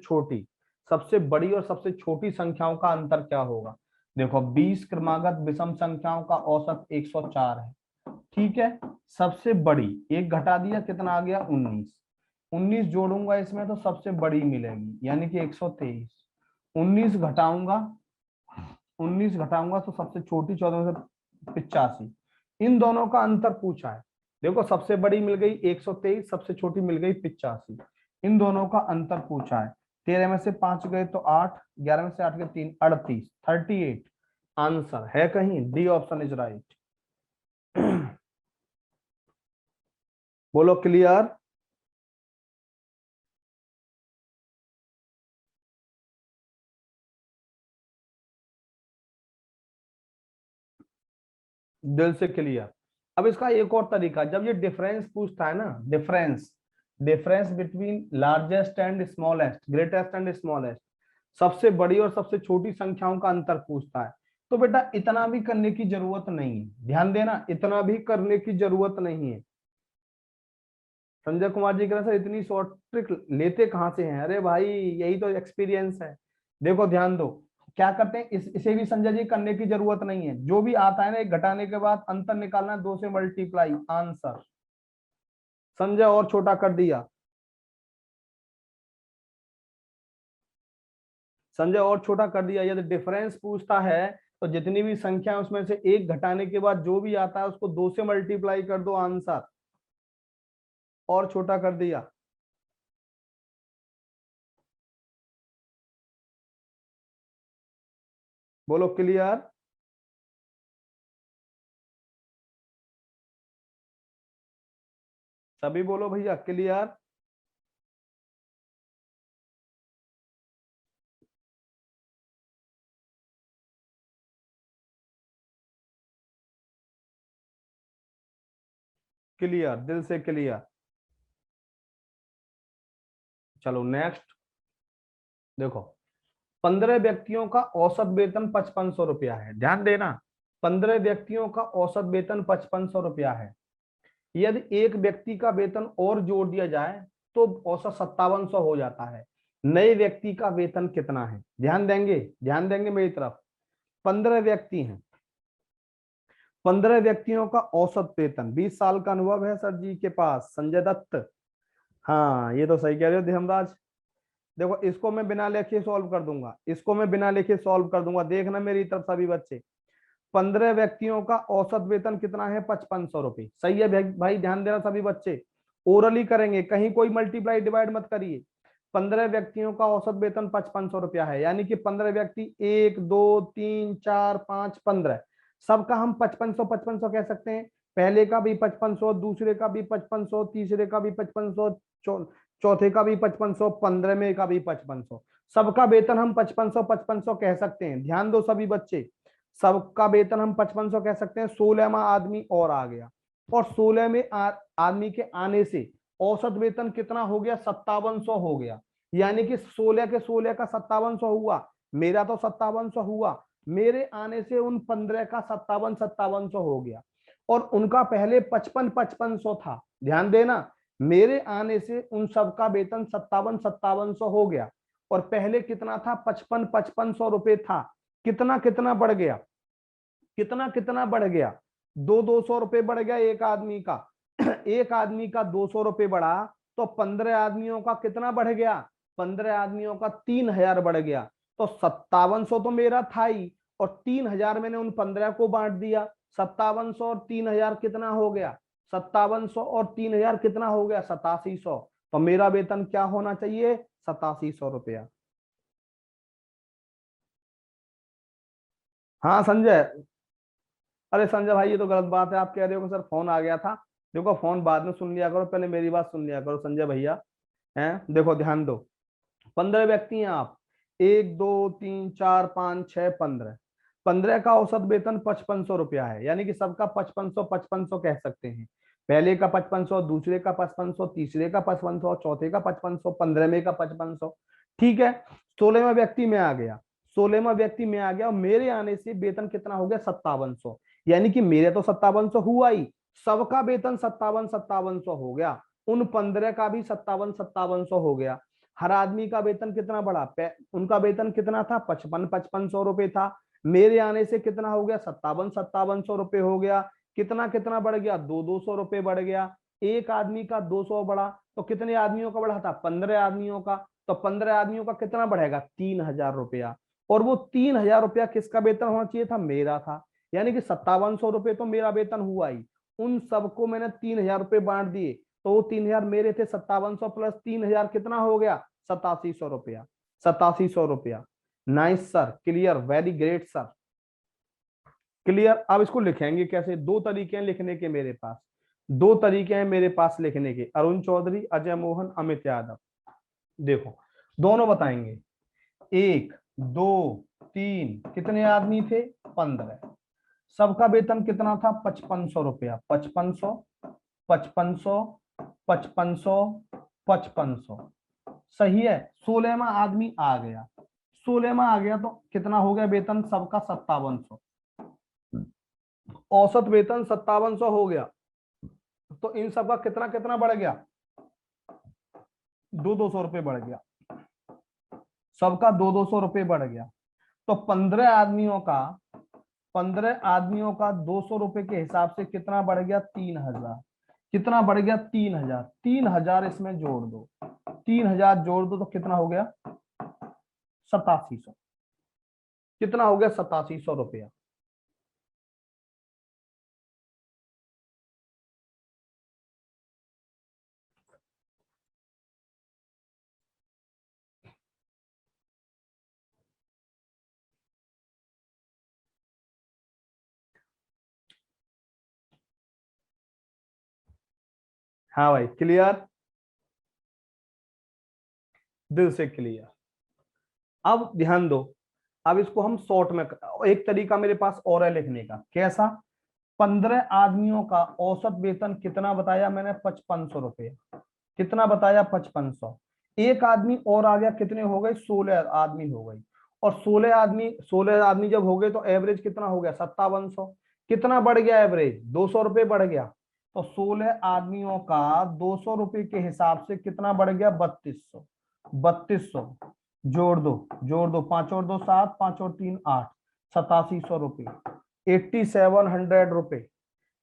छोटी संख्याओं का अंतर क्या होगा? देखो 20 क्रमागत विषम संख्याओं का औसत 104 है, ठीक है। सबसे बड़ी एक घटा दिया, कितना आ गया 19, 19 जोड़ूंगा इसमें तो सबसे बड़ी मिलेगी यानी कि 123, 19 घटाऊंगा, 19 घटाऊंगा तो सबसे छोटी 1485। इन दोनों का अंतर पूछा है। देखो सबसे बड़ी मिल गई 123, सबसे छोटी मिल गई 85। इन दोनों का अंतर पूछा है। 13 में से 5 गए तो 8, 11 में से 8 गए 3, 38, 38 आंसर है कहीं, डी ऑप्शन इज राइट। बोलो क्लियर। दिल से क्लियर। अब इसका एक और तरीका, जब ये डिफरेंस पूछता है ना, difference, difference between largest and smallest, greatest and smallest, सबसे बड़ी और सबसे छोटी संख्याओं का अंतर पूछता है, तो बेटा इतना भी करने की जरूरत नहीं है, ध्यान देना, इतना भी करने की जरूरत नहीं है। संजय कुमार जी कह रहे सर इतनी शॉर्ट ट्रिक लेते कहाँ से हैं? अरे भाई यही तो एक्सपीरियंस है। देखो ध्यान दो, क्या करते हैं, इसे भी संजय जी करने की जरूरत नहीं है, जो भी आता है ना एक घटाने के बाद अंतर निकालना है, 2 से मल्टीप्लाई, आंसर। संजय और छोटा कर दिया, संजय और छोटा कर दिया। यदि डिफरेंस पूछता है तो जितनी भी संख्या है उसमें से एक घटाने के बाद जो भी आता है उसको 2 से मल्टीप्लाई कर दो, आंसर। और छोटा कर दिया। बोलो क्लियर। सभी बोलो भैया क्लियर। क्लियर, दिल से क्लियर। चलो नेक्स्ट देखो, 15 व्यक्तियों का औसत वेतन 5500 रुपया है, ध्यान देना, 15 व्यक्तियों का औसत वेतन 5500 रुपया है। यदि एक व्यक्ति का वेतन और जोड़ दिया जाए तो औसत 5700 हो जाता है। नए व्यक्ति का वेतन कितना है? ध्यान देंगे, ध्यान देंगे मेरी तरफ। 15 व्यक्ति हैं, 15 व्यक्तियों का औसत वेतन, 20 साल का अनुभव है सर जी के पास, संजय दत्त। हाँ ये तो सही कह रहे हो धर्मराज। देखो इसको मैं बिना लिखे सॉल्व कर दूंगा, इसको मैं बिना लिखे सॉल्व कर दूंगा, देखना मेरी तरफ सभी बच्चे। 15 व्यक्तियों का औसत वेतन कितना है? 5500 रुपये, सही है भाई, भाई ध्यान देना सभी बच्चे। ओरली करेंगे, कहीं कोई मल्टीप्लाई डिवाइड मत करिए। 15 व्यक्तियों का औसत वेतन 5500 रुपया है, यानी कि 15 व्यक्ति, 1 2 3 4 5 15, सबका हम 5500 कह सकते हैं। पहले का भी 5500, दूसरे का भी 5500, तीसरे का भी 5500, चौथे का भी 5500, 15वें का भी 5500, सबका वेतन हम 5500 कह सकते हैं। ध्यान दो सभी बच्चे, सबका वेतन हम 5500 कह सकते हैं। 16वां आदमी और आ गया, और 16वें आदमी के आने से औसत वेतन कितना हो गया? 5700 हो गया, यानी कि 16 के 16 का 5700 हुआ, मेरा तो 5700 हुआ, मेरे आने से उन 15 का 5700 हो गया, और उनका पहले 5500 था। ध्यान देना, मेरे आने से उन सबका वेतन 5700 हो गया, और पहले कितना था? 5500 रुपए था। कितना कितना बढ़ गया? कितना कितना बढ़ गया? 200 रुपए बढ़ गया एक आदमी का। एक आदमी का 200 रुपए बढ़ा, तो 15 आदमियों का कितना बढ़ गया? 15 आदमियों का 3000 बढ़ गया। तो 5700 तो मेरा था ही, और 3000 मैंने उन 15 को बांट दिया। 5700 और 3000 कितना हो गया? 5700 और 3000 कितना हो गया? 8700। तो मेरा वेतन क्या होना चाहिए? 8700 रुपया। हाँ संजय। अरे संजय भाई ये तो गलत बात है, आप कह रहे हो कि सर फोन आ गया था। देखो फोन बाद में सुन लिया करो, पहले मेरी बात सुन लिया करो संजय भैया। हैं, देखो ध्यान दो, 15 व्यक्ति हैं आप, 1 2 3 4 5 6 15, 15 का औसत वेतन 5500 रुपया है, यानी कि सबका 5500 कह सकते हैं। पहले का 5500, दूसरे का 5500, तीसरे का 5500, चौथे का 5500, 15वें का 5500। ठीक है, 16वां व्यक्ति में आ गया, 16वां व्यक्ति में आ गया और मेरे आने से वेतन कितना हो गया 5700, यानी कि मेरे तो 5700 हुआ ही, सबका वेतन 5700 हो गया, उन 15 का भी 5700 हो गया। हर आदमी का वेतन कितना बढ़ा, उनका वेतन कितना था 5500 रुपए था, मेरे आने से कितना हो गया 5700 रुपए हो गया। कितना कितना बढ़ गया, 200 रुपए बढ़ गया। एक आदमी का 200 बढ़ा, तो कितने आदमियों का बढ़ा था 15 आदमियों का, तो 15 आदमियों का कितना बढ़ेगा 3000 रुपया। और वो 3000 रुपया किसका वेतन होना चाहिए था, मेरा था, यानी कि 5700 रुपये तो मेरा वेतन हुआ ही, उन सबको मैंने 3000 रुपये बांट दिए, तो वो 3000 मेरे थे, 5700 प्लस 3000 कितना हो गया 8700 रुपया, 8700 रुपया। Nice sir, clear, very great sir, clear. अब इसको लिखेंगे कैसे, दो तरीके हैं लिखने के मेरे पास, दो तरीके हैं मेरे पास लिखने के, अरुण चौधरी, अजय मोहन, अमित यादव। देखो दोनों बताएंगे, 1 2 3 कितने आदमी थे 15, सबका वेतन कितना था 5500 रुपया, 5500 5500 5500 5500, सही है। 16वां आदमी आ गया, 16वां आ गया तो कितना हो गया वेतन सबका 5700, औसत वेतन 5700 हो गया, तो इन सबका कितना कितना बढ़ गया 200 रुपये बढ़ गया, सबका 200 रुपये बढ़ गया। तो 15 आदमियों का 200 रुपये के हिसाब से कितना बढ़ गया 3000, कितना बढ़ गया 3000, 3000 इसमें जोड़ दो, 3000 जोड़ दो तो कितना हो गया 8700, कितना हो गया 8700 रुपया। हाँ भाई, क्लियर, दिल से क्लियर। अब ध्यान दो, अब इसको हम शॉर्ट में, एक तरीका मेरे पास और है लिखने का, कैसा, 15 आदमियों का औसत वेतन कितना बताया मैंने 5500 रुपये, कितना बताया 5500, एक आदमी और आ गया, कितने हो गए 16 आदमी हो गई, और 16 आदमी जब हो गए तो एवरेज कितना हो गया 5700, कितना बढ़ गया एवरेज 200 रुपये बढ़ गया, तो 16 आदमियों का 200 रुपये के हिसाब से कितना बढ़ गया 3200, 3200 जोड़ दो 5 और 2 7, 5 और 3 8, 8700 रुपये, 8700 रुपये,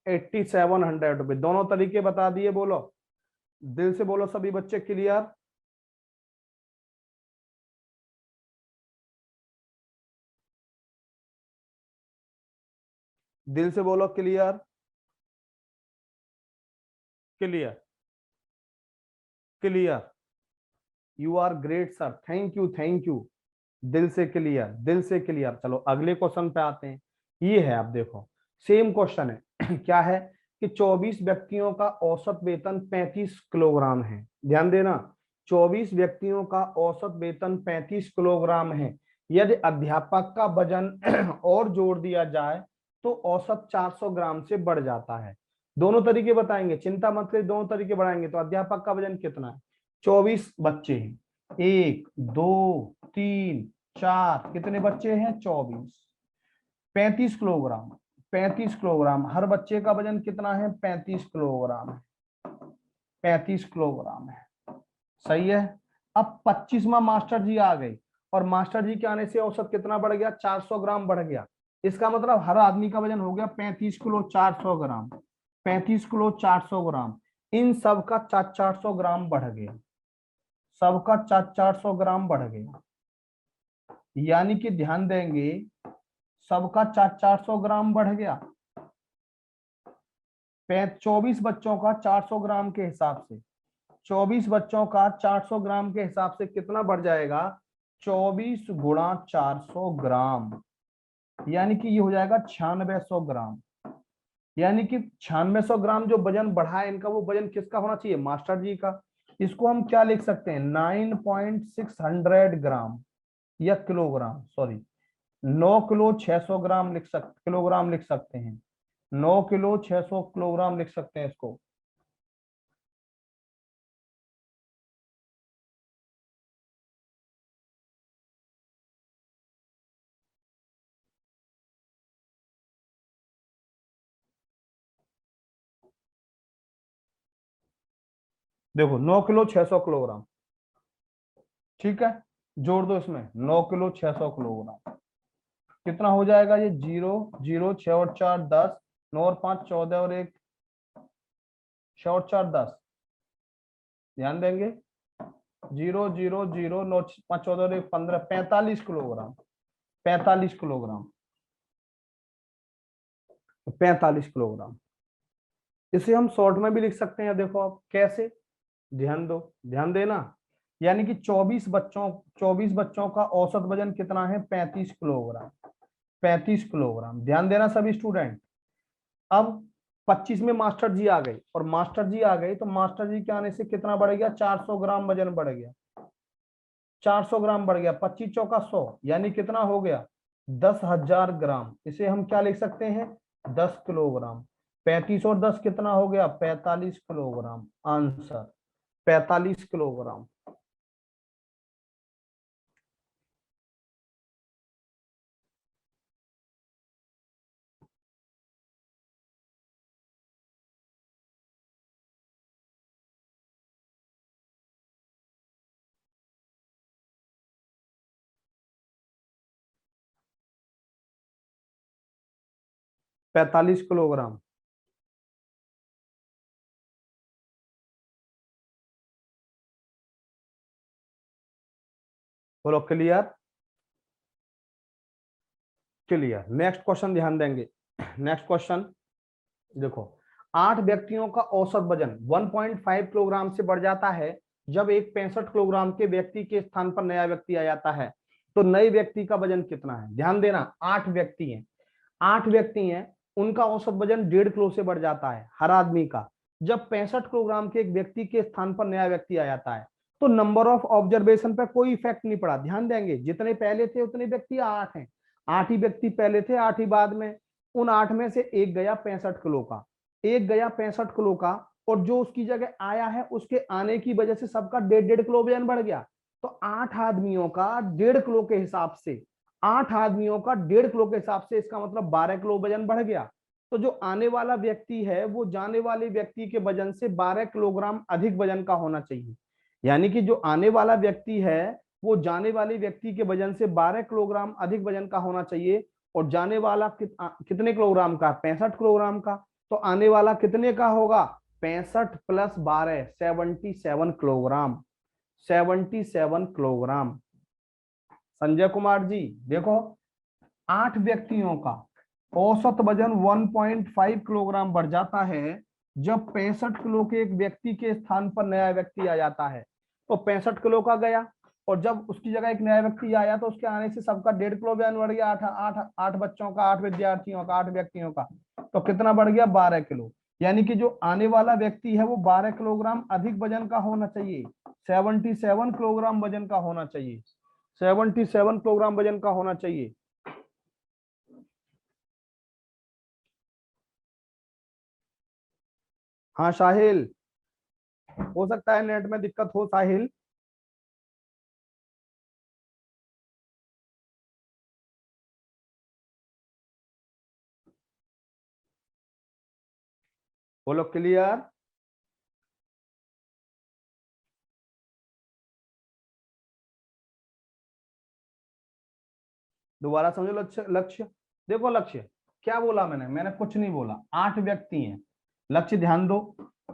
8700 रुपये, दोनों तरीके बता दिए, बोलो दिल से बोलो सभी बच्चे, क्लियर, दिल से बोलो clear, clear, clear, you are great sir, thank you thank you, दिल से क्लियर, दिल से क्लियर। चलो अगले क्वेश्चन पे आते हैं, ये है, आप देखो सेम क्वेश्चन है क्या है कि 24 व्यक्तियों का औसत वेतन 35 किलोग्राम है, ध्यान देना, 24 व्यक्तियों का औसत वेतन 35 किलोग्राम है, यदि अध्यापक का वजन और जोड़ दिया जाए तो औसत 400 ग्राम से बढ़ जाता है। दोनों तरीके बताएंगे, चिंता मत करिए, दोनों तरीके बढ़ाएंगे। तो अध्यापक का वजन कितना है, 24 बच्चे हैं, 1 2 3 4, कितने बच्चे हैं 24, 35 किलोग्राम, 35 किलोग्राम, हर बच्चे का वजन कितना है 35 किलोग्राम है, 35 किलोग्राम है, सही है। अब 25वां मास्टर जी आ गए, और मास्टर जी के आने से औसत कितना बढ़ गया 400 ग्राम बढ़ गया, इसका मतलब हर आदमी का वजन हो गया 35 किलो 400 ग्राम, 35 किलो 400 ग्राम, इन सब का 400 ग्राम बढ़ गया, सबका 400 ग्राम बढ़ गया, यानी कि ध्यान देंगे सबका 400 ग्राम बढ़ गया, 24 बच्चों का 400 ग्राम के हिसाब से, 24 बच्चों का 400 ग्राम के हिसाब से कितना बढ़ जाएगा 24 गुणा 400 ग्राम, यानी कि ये हो जाएगा 9600 ग्राम, यानी कि 9600 ग्राम जो वजन बढ़ा है इनका, वो वजन किसका होना चाहिए? मास्टर जी का। इसको हम क्या लिख सकते हैं? 9.600 ग्राम या किलोग्राम, सॉरी 9 किलो 600 ग्राम लिख सकते, किलोग्राम लिख सकते हैं। 9 किलो 600 किलोग्राम लिख सकते हैं इसको। देखो 9 किलो 600 किलोग्राम, ठीक है, जोड़ दो इसमें 9 किलो 600 किलोग्राम, कितना हो जाएगा ये? 0 0 6 और 4 10, 9 और 5 14 और 1 6 और 4 10, ध्यान देंगे। 0 0 0 9 5 14 और 1 15, 45 किलोग्राम, 45 किलोग्राम, 45 किलोग्राम। इसे हम शॉर्ट में भी लिख सकते हैं, देखो आप कैसे, ध्यान दो, ध्यान देना। यानी कि 24 बच्चों का औसत वजन कितना है? 35 किलोग्राम, 35 किलोग्राम, ध्यान देना सभी स्टूडेंट। अब 25 में मास्टर जी आ गए, और मास्टर जी आ गए तो मास्टर जी के आने से कितना बढ़ गया? 400 ग्राम वजन बढ़ गया, 400 ग्राम बढ़ गया, 25 चौका 100, यानी कितना हो गया? 10,000 ग्राम। इसे हम क्या लिख सकते हैं? 10 किलोग्राम। 35 और 10 कितना हो गया? 45 किलोग्राम। Answer 45 kilogram. पैंतालीस किलोग्राम। बोलो क्लियर? क्लियर। नेक्स्ट क्वेश्चन ध्यान देंगे। नेक्स्ट क्वेश्चन देखो, 8 व्यक्तियों का औसत वजन 1.5 किलोग्राम से बढ़ जाता है जब एक 65 किलोग्राम के व्यक्ति के स्थान पर नया व्यक्ति आ जाता है, तो नए व्यक्ति का वजन कितना है? ध्यान देना, 8 व्यक्ति हैं, 8 व्यक्ति हैं, उनका औसत वजन 1.5 किलो से बढ़ जाता है हर आदमी का, जब 65 किलोग्राम के एक व्यक्ति के स्थान पर नया व्यक्ति आ जाता है। तो नंबर ऑफ ऑब्जर्वेशन पर कोई इफेक्ट नहीं पड़ा, ध्यान देंगे, जितने पहले थे उतने व्यक्ति 8 हैं, 8 ही व्यक्ति पहले थे, 8 ही बाद में। उन 8 में से एक गया 65 किलो का, एक गया 65 किलो का, और जो उसकी जगह आया है उसके आने की वजह से सबका 1.5 किलो वजन बढ़ गया। तो 8 आदमियों का 1.5 किलो के हिसाब से, 8 आदमियों का 1.5 किलो के हिसाब से, इसका मतलब 12 किलो वजन बढ़ गया। तो जो आने वाला व्यक्ति है वो जाने वाले व्यक्ति के वजन से 12 किलोग्राम अधिक वजन का होना चाहिए। यानी कि जो आने वाला व्यक्ति है वो जाने वाले व्यक्ति के वजन से 12 किलोग्राम अधिक वजन का होना चाहिए। और जाने वाला कितने किलोग्राम का? 65 किलोग्राम का। तो आने वाला कितने का होगा? 65 plus 12, 77 kilogram, 77 kilogram. Sanjay Kumar ji देखो, 8 व्यक्तियों का औसत वजन 1.5 किलोग्राम बढ़ जाता है जब 65 किलो के एक व्यक्ति के स्थान पर नया व्यक्ति आ जाता है। तो 65 किलो का गया, और जब उसकी जगह एक नया व्यक्ति आया तो उसके आने से सबका 1.5 किलो वजन बढ़ गया, आठ आठ आठ बच्चों का, 8 विद्यार्थियों का, 8 व्यक्तियों का। तो कितना बढ़ गया? 12 किलो। यानी कि जो आने वाला व्यक्ति है वो 12 किलोग्राम अधिक वजन का होना चाहिए, 77 किलोग्राम वजन का होना चाहिए, 77 किलोग्राम वजन का होना चाहिए। हाँ साहिल, हो सकता है नेट में दिक्कत हो साहिल। बोलो क्लियर? दोबारा समझो लक्ष्य, लक्ष्य देखो, लक्ष्य क्या बोला मैंने कुछ नहीं बोला। 8 व्यक्ति हैं, लक्ष्य ध्यान दो,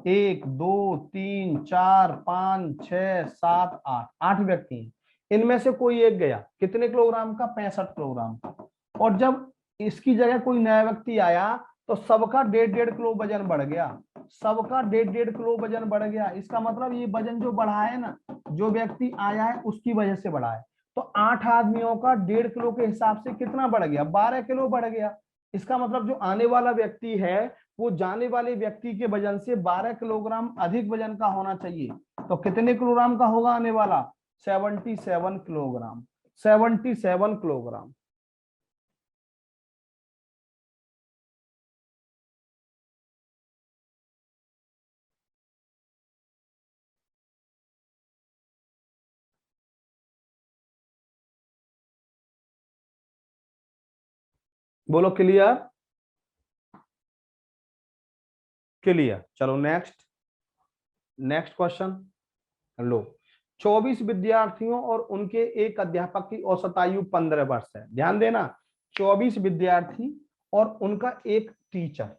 1 2 3 4 5 6 7 8, 8 व्यक्ति हैं। इनमें से कोई एक गया, कितने किलोग्राम का? 65 किलोग्राम का। और जब इसकी जगह कोई नया व्यक्ति आया तो सबका 1.5 किलो वजन बढ़ गया, सबका 1.5 किलो वजन बढ़ गया। इसका मतलब ये वजन जो बढ़ा है ना, जो व्यक्ति आया है उसकी वजह से बढ़ा है। तो 8 आदमियों का 1.5 किलो के हिसाब से कितना बढ़ गया? 12 किलो बढ़ गया। इसका मतलब जो आने वाला व्यक्ति है वो जाने वाले व्यक्ति के वजन से 12 किलोग्राम अधिक वजन का होना चाहिए। तो कितने किलोग्राम का होगा आने वाला? 77 किलोग्राम। 77 किलोग्राम। बोलो क्लियर? क्लियर। चलो नेक्स्ट। नेक्स्ट क्वेश्चन लो। 24 विद्यार्थियों और उनके एक अध्यापक की औसत आयु 15 वर्ष है। ध्यान देना, 24 विद्यार्थी और उनका एक टीचर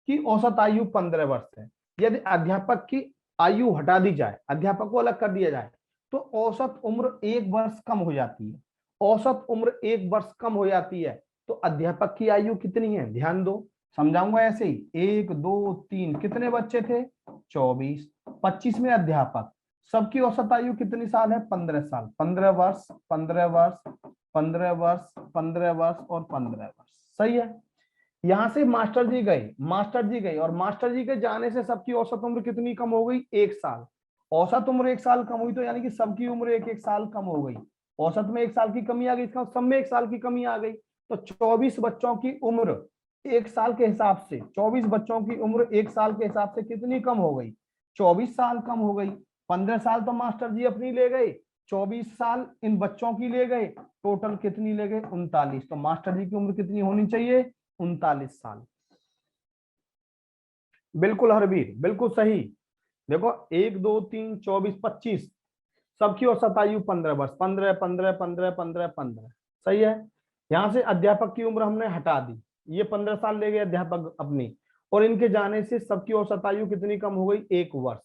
की औसत आयु 15 वर्ष है। यदि अध्यापक की आयु हटा दी जाए, अध्यापक को अलग कर दिया जाए, तो औसत उम्र 1 वर्ष कम हो जाती है। औसत उम्र 1 वर्ष कम हो जाती है, तो अध्यापक की आयु कितनी है? ध्यान दो, समझाऊंगा ऐसे ही। 1 2 3, कितने बच्चे थे? 24। 25 में अध्यापक, सबकी औसत आयु कितनी साल है? 15 साल। 15 वर्ष, 15 वर्ष, 15 वर्ष, 15 वर्ष और 15 वर्ष। सही है। यहां से मास्टर जी गए, मास्टर जी गए, और मास्टर जी के जाने से सबकी औसत उम्र कितनी कम हो गई? 1 साल। औसत उम्र 1 साल कम हुई, तो यानी कि सबकी उम्र 1 1 साल कम हो गई। औसत में 1 साल की कमी आ गई, इसका सब में 1 साल की कमी आ गई। तो 24 बच्चों की उम्र 1 साल के हिसाब से, 24 बच्चों की उम्र 1 साल के हिसाब से कितनी कम हो गई? 24 साल कम हो गई। 15 साल तो मास्टर जी अपनी ले गए, 24 साल इन बच्चों की ले गए, टोटल कितनी ले गए? 39। तो मास्टर जी की उम्र कितनी होनी चाहिए? 39 साल। बिल्कुल हरबीर, बिल्कुल सही। देखो 1 2 3 24 25, सबकी औसत आयु 15 वर्ष। 15 15 15 15 15। सही है। यहां से अध्यापक की उम्र हमने हटा दी, ये 15 साल ले गए अध्यापक अपनी, और इनके जाने से सबकी औसत आयु कितनी कम हो गई? 1 वर्ष।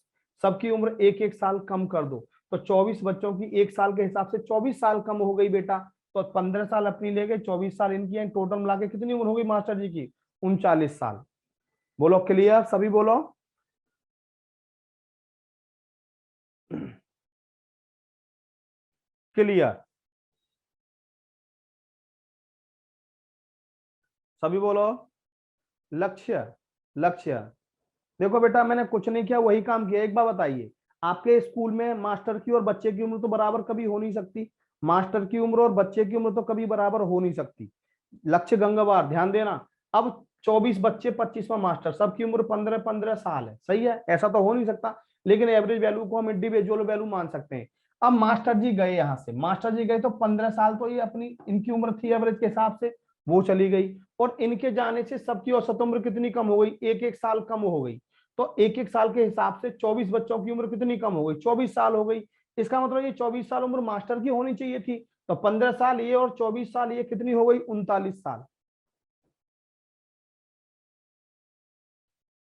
सबकी उम्र 1 1 साल कम कर दो, तो 24 बच्चों की 1 साल के हिसाब से 24 साल कम हो गई बेटा। तो 15 साल अपनी ले गए, 24 साल इनकी है, टोटल मिला के कितनी उम्र हो गई मास्टर जी की? 39 साल। बोलो क्लियर, सभी बोलो। क्लियर, सभी बोलो। लक्ष्य, लक्ष्य। देखो बेटा, मैंने कुछ नहीं किया, वही काम किया। एक बार बताइए, आपके स्कूल में मास्टर की और बच्चे की उम्र तो बराबर कभी हो नहीं सकती। मास्टर की उम्र और बच्चे की उम्र तो कभी बराबर हो नहीं सकती। लक्ष्य गंगावार, ध्यान देना। अब 24 बच्चे, 25वां मास्टर, सबकी उम्र 15 15 साल है। सही है, ऐसा तो हो नहीं सकता, लेकिन एवरेज वैल्यू को हम इंडिविजुअल वैल्यू मान सकते हैं। अब मास्टर जी गए, यहां से मास्टर जी गए, तो 15 साल तो ये अपनी इनकी उम्र थी एवरेज के हिसाब से, वो चली गई। और इनके जाने से सबकी औसत उम्र कितनी कम हो गई? 1 1 साल कम हो गई। तो 1 1 साल के हिसाब से 24 बच्चों की उम्र कितनी कम हो गई? 24 साल हो गई। इसका मतलब ये 24 साल उम्र मास्टर की होनी चाहिए थी। तो 15 साल ये और 24 साल ये, कितनी हो गई? 39 साल।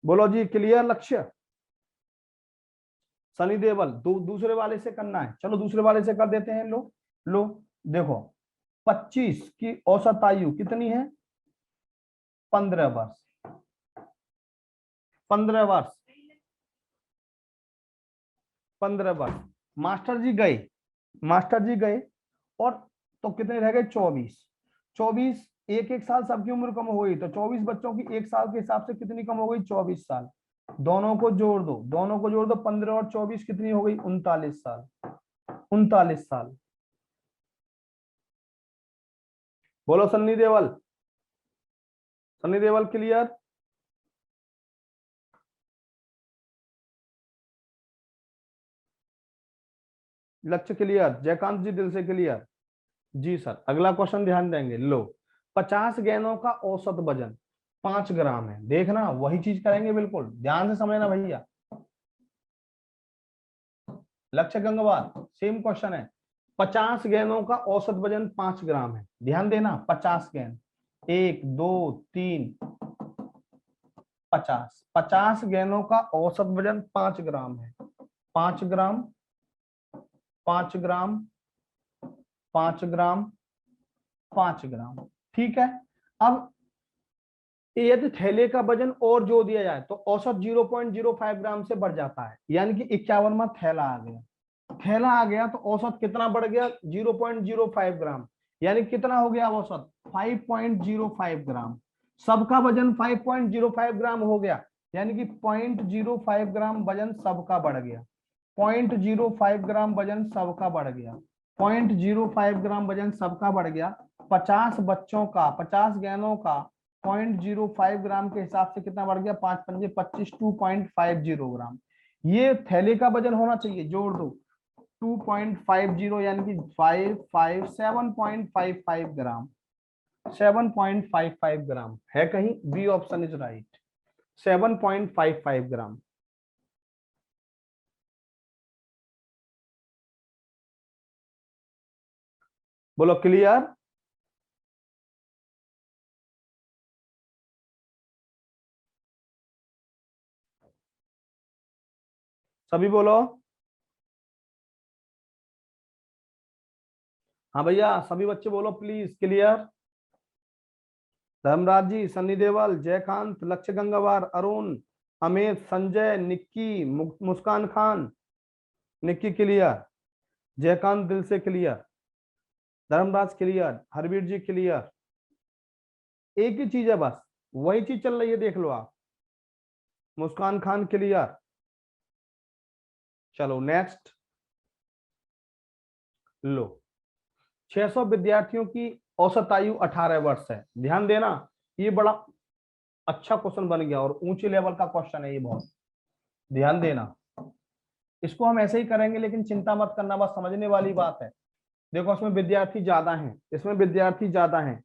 बोलो जी क्लियर लक्ष्य। सनी देवल, दूसरे वाले से करना है, चलो दूसरे वाले से कर देते हैं। लो लो, देखो 25 की औसत आयु कितनी है? 15 वर्ष। 15 वर्ष, 15 वर्ष। मास्टर जी गए, मास्टर जी गए, और तो कितने रह गए? 24। 24, 1 1 साल सबकी उम्र कम हो गई, तो 24 बच्चों की 1 साल के हिसाब से कितनी कम हो गई? 24 साल। दोनों को जोड़ दो, दोनों को जोड़ दो, 15 और 24 कितनी हो गई? 39 साल। 39 साल। बोलो सन्नी देवल, सन्नी देवल क्लियर। लक्ष्य क्लियर, जयकांत जी दिल से क्लियर। जी सर, अगला क्वेश्चन ध्यान देंगे। लो, 50 गेंदों का औसत वजन 5 ग्राम है। देखना, वही चीज करेंगे, बिल्कुल ध्यान से समझना भैया। लक्ष्य गंगवार, सेम क्वेश्चन है। 50 गेंदों का औसत वजन 5 ग्राम है। ध्यान देना, 50 गेंद, 1 2 3 50, 50 गेंदों का औसत वजन 5 ग्राम है। 5 ग्राम, 5 ग्राम, 5 ग्राम, 5 ग्राम। ठीक है। अब यदि थैले का वजन और जोड़ दिया जाए, तो औसत 0.05 ग्राम से बढ़ जाता है, यानी कि 51वां थैला आ गया। थैला आ गया तो औसत कितना बढ़ गया? 0.05 ग्राम, यानी कितना हो गया औसत? 5.05 ग्राम। सबका वजन 5.05 ग्राम हो गया, यानी कि 0.05 ग्राम वजन सबका बढ़ गया, 0.05 ग्राम वजन सबका बढ़ गया, 0.05 ग्राम वजन सबका बढ़ गया। 50 बच्चों का, 50 गैनों का 0.05 ग्राम के हिसाब से कितना बढ़ गया, 5 पंजे 25, 2.50 ग्राम। ये थैले का वजन होना चाहिए, जोड़ दो 2.50 यानी कि 7.55 ग्राम, 7.55 ग्राम है कहीं, बी ऑप्शन इज राइट, 7.55 ग्राम। बोलो क्लियर। सभी बोलो। हाँ भैया सभी बच्चे बोलो प्लीज, क्लियर। धर्मराज जी, सन्नी देवल, जयकांत, लक्ष्य गंगावार, अरुण, अमित, संजय, निक्की, मुस्कान खान, निक्की क्लियर, जयकांत दिल से क्लियर, धर्मराज क्लियर, हरवीर जी क्लियर। एक ही चीज है बस, वही चीज चल रही है, देख लो आप। मुस्कान खान क्लियर। चलो नेक्स्ट लो। 600 विद्यार्थियों की औसत आयु 18 वर्ष है। ध्यान देना, ये बड़ा अच्छा क्वेश्चन बन गया और ऊंचे लेवल का क्वेश्चन है ये, बहुत ध्यान देना। इसको हम ऐसे ही करेंगे, लेकिन चिंता मत करना, बस समझने वाली बात है। देखो इसमें विद्यार्थी ज्यादा हैं, इसमें विद्यार्थी ज्यादा हैं,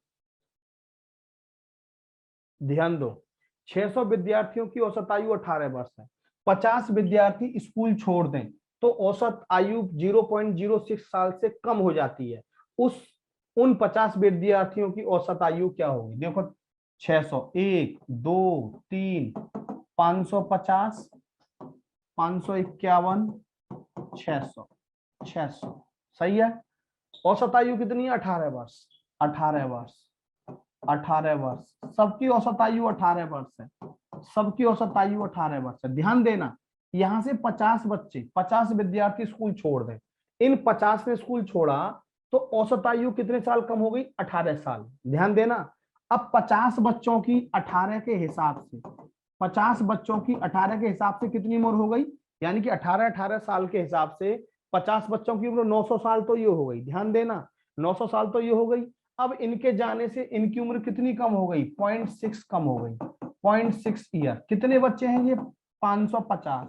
ध्यान दो। 600 विद्यार्थियों की औसत आयु 18 वर्ष है। 50 विद्यार्थी स्कूल छोड़ दें तो औसत आयु 0.06 साल से कम हो जाती है। उस उन 50 विद्यार्थियों की औसत आयु क्या होगी? देखो 600, 1 2 3, 550, 551, 600, 600, सही है। औसत आयु कितनी है? 18 वर्ष, 18 वर्ष, 18 वर्ष। सबकी औसत आयु 18 वर्ष है, सबकी औसत आयु 18 वर्ष है। ध्यान देना, यहां से 50 बच्चे, 50 विद्यार्थी स्कूल छोड़ दें, इन 50 ने स्कूल छोड़ा तो औसत आयु कितने साल कम हो गई? 18 साल। ध्यान देना, अब 50 बच्चों की 18 के हिसाब से, 50 बच्चों की 18 के हिसाब से कितनी उम्र हो गई? यानी कि 18 साल के हिसाब से 50 बच्चों की उम्र 900 साल तो ये हो गई। ध्यान देना, 900 साल तो ये हो गई। अब इनके जाने से इनकी उम्र कितनी कम हो गई? 0.6 कम हो गई, 0.6 ईयर। कितने बच्चे हैं ये? 550।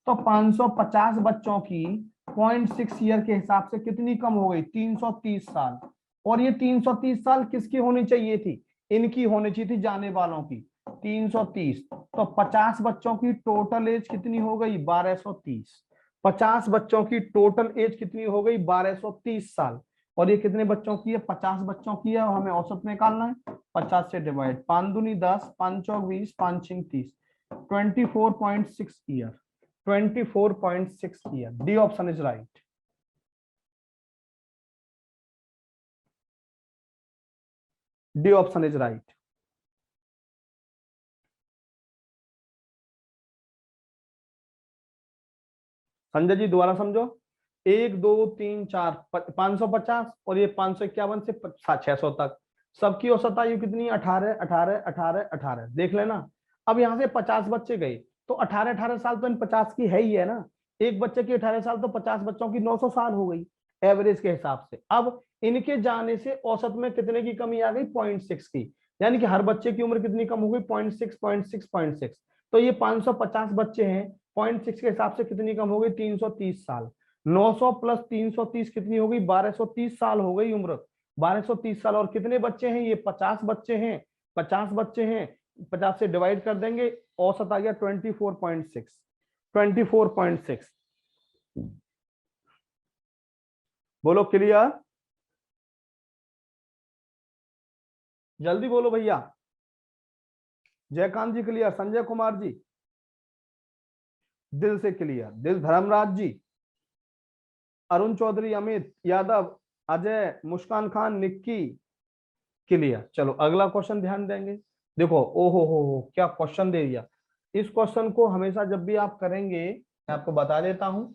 तो 550 बच्चों की 0.6 ईयर के हिसाब से कितनी कम हो गई? 330 साल। और ये 330 साल किसकी होनी चाहिए थी? इनकी होनी चाहिए थी, जाने वालों की। 330, तो 50 बच्चों की टोटल एज कितनी हो गई? 1230। 50 बच्चों की टोटल एज कितनी हो गई? 1230 साल। और ये कितने बच्चों की है? 50 बच्चों की है, और हमें औसत निकालना है। 50 से डिवाइड, 5 दूनी 10, 5 चौक 20, 5 छिंग 30, 24.6 year, 24.6 year. D option is right. D option is right. Sanjay ji दोबारा समझो। 1 2 3 4, 550, और ये 551 से 600 तक। सबकी औसत आयु कितनी? 18 18 18 18। देख लेना, अब यहाँ से 50 बच्चे गए तो 18 18 साल तो इन 50 की है ही है ना। एक बच्चे की 18 साल, तो 50 बच्चों की 900 साल हो गई एवरेज के हिसाब से। अब इनके जाने से औसत में कितने की कमी आ गई? 0.6 की। यानी कि हर बच्चे की उम्र कितनी कम हो गई? 0.6 0.6 0.6। तो ये 550 बच्चे हैं, 0.6 के हिसाब से कितनी कम हो गई? 330 साल। 900 प्लस 330 कितनी हो गई? 1230 साल हो गई उम्र, 1230 साल। और कितने बच्चे हैं? ये 50 बच्चे हैं, 50 बच्चे हैं, 50 से डिवाइड कर देंगे, औसत आ गया 24.6, 24.6। बोलो क्लियर, जल्दी बोलो भैया। जयकांत जी क्लियर, संजय कुमार जी दिल से क्लियर, दिल, धर्मराज जी, अरुण चौधरी, अमित यादव, अजय, मुस्कान खान, निक्की क्लियर। चलो अगला क्वेश्चन ध्यान देंगे। देखो, ओहो हो क्या क्वेश्चन दे दिया। इस क्वेश्चन को हमेशा जब भी आप करेंगे, मैं आपको बता देता हूं,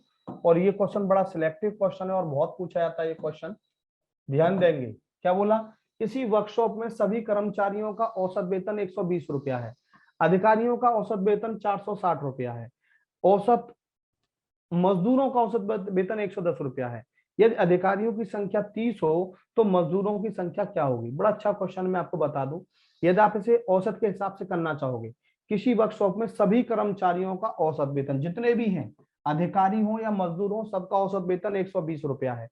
और ये क्वेश्चन बड़ा सिलेक्टिव क्वेश्चन है और बहुत पूछा जाता है ये क्वेश्चन। ध्यान देंगे, क्या बोला किसी वर्कशॉप में सभी कर्मचारियों का औसत वेतन 120 रुपया है, अधिकारियों का औसत वेतन 460 रुपया है, औसत मजदूरों का औसत वेतन 110 रुपया है। यदि अधिकारियों की संख्या 30 हो तो मजदूरों की संख्या क्या होगी? बड़ा अच्छा क्वेश्चन, मैं आपको बता दूं। यदि आप इसे औसत के हिसाब से करना चाहोगे, किसी वर्कशॉप में सभी कर्मचारियों का औसत वेतन जितने भी हैं, अधिकारी हो या मजदूर हो, सबका औसत वेतन 120 रुपया है।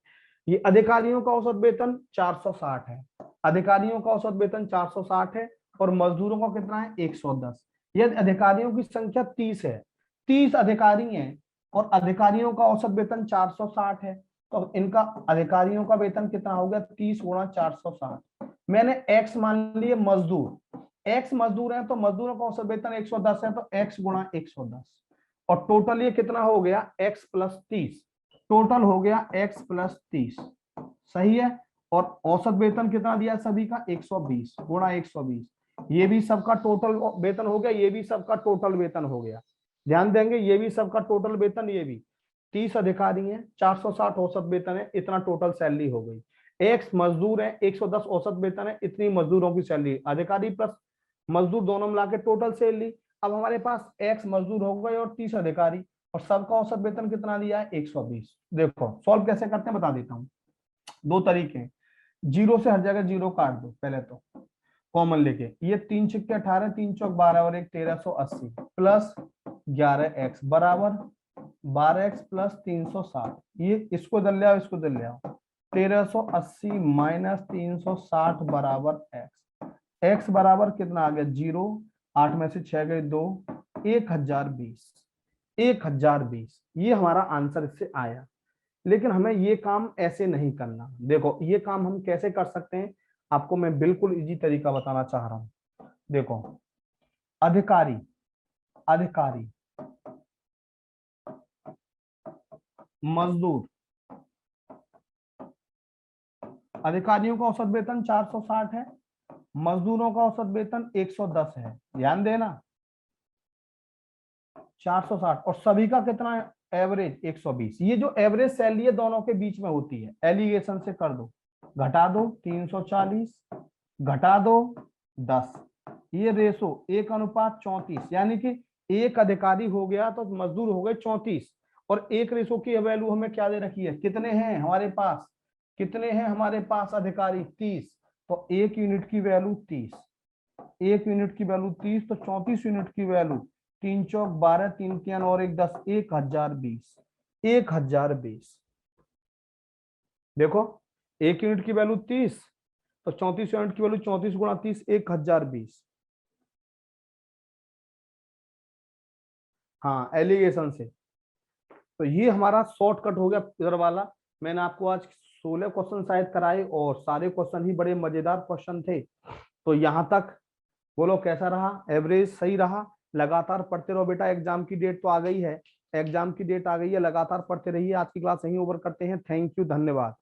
ये अधिकारियों का औसत वेतन 460 है, अधिकारियों का औसत वेतन 460 है और मजदूरों का कितना है? 110। यदि अधिकारियों की संख्या 30 है, 30 अधिकारी हैं और अधिकारियों का औसत वेतन 460 है, तो इनका अधिकारियों का वेतन कितना हो गया? 30 गुणा 460। मैंने एक्स मान लिए मजदूर, एक्स मजदूर है तो मजदूरों का औसत वेतन 110 है, तो एक्स गुणा 110 और टोटल ये कितना हो गया? X plus 30। टोटल हो गया एक्स प्लस 30, सही है। और औसत वेतन कितना दिया सभी का? 120 गुणा 120। ये भी सबका टोटल वेतन हो गया, ये भी सबका टोटल वेतन हो गया। ध्यान देंगे, ये भी सबका टोटल वेतन, ये भी 30 अधिकारी हैं, 460 औसत वेतन है, इतना टोटल सैलरी हो गई। एक्स मजदूर है, 110 औसत वेतन है, इतनी मजदूरों की सैलरी। अधिकारी प्लस मजदूर दोनों मिला के टोटल सैलरी। अब हमारे पास एक्स मजदूर हो गए और 30 अधिकारी और सबका औसत वेतन कितना दिया है? 120। देखो सॉल्व कैसे करते हैं बता देता हूँ। दो तरीके हैं, जीरो से हर जगह जीरो काट दो, पहले तो कॉमन लेके। ये 3 छिक्के 18, 3 चौक 12 और 1 1380 प्लस 11x बराबर 12x प्लस 360। ये इसको दल ले आओ, इसको दल ले आओ। 1380 माइनस 360 बराबर x। x बराबर कितना आ गया? 0। 8 में से 6 गए 2, 1020। 1020 ये हमारा आंसर इससे आया। लेकिन हमें ये काम ऐसे नहीं करना। देखो ये काम हम कैसे कर सकते हैं, आपको मैं बिल्कुल इजी तरीका बताना चाह रहा हूं। देखो अधिकारी, अधिकारी मजदूर, अधिकारियों का औसत वेतन 460 है, मजदूरों का औसत वेतन 110 है। ध्यान देना 460 और सभी का कितना है? एवरेज 120। ये जो एवरेज सैलरी है दोनों के बीच में होती है, एलिगेशन से कर दो, घटा दो 340, घटा दो 10। ये रेशो 1:34, यानी कि एक अधिकारी हो गया तो मजदूर हो गए 34। और एक रेशो की वैल्यू हमें क्या दे रखी है? कितने हैं हमारे पास? कितने हैं हमारे पास अधिकारी? 30। तो एक यूनिट की वैल्यू 30, एक यूनिट की वैल्यू 30, तो 34 यूनिट की वैल्यू 3 चौक 12, 3 3 और 1 10, 1020। 1020 देखो, एक यूनिट की वैल्यू 30 तो 34 यूनिट की वैल्यू 34 गुणा 30, 1020। हाँ एलिगेशन से। तो ये हमारा शॉर्टकट हो गया इधर वाला। मैंने आपको आज 16 क्वेश्चन शायद कराए और सारे क्वेश्चन ही बड़े मजेदार क्वेश्चन थे। तो यहाँ तक बोलो कैसा रहा? एवरेज सही रहा? लगातार पढ़ते रहो बेटा, एग्जाम की डेट तो आ गई है, एग्जाम की डेट आ गई है, लगातार पढ़ते रहिए। आज की क्लास यहीं ओवर करते हैं। थैंक यू, धन्यवाद।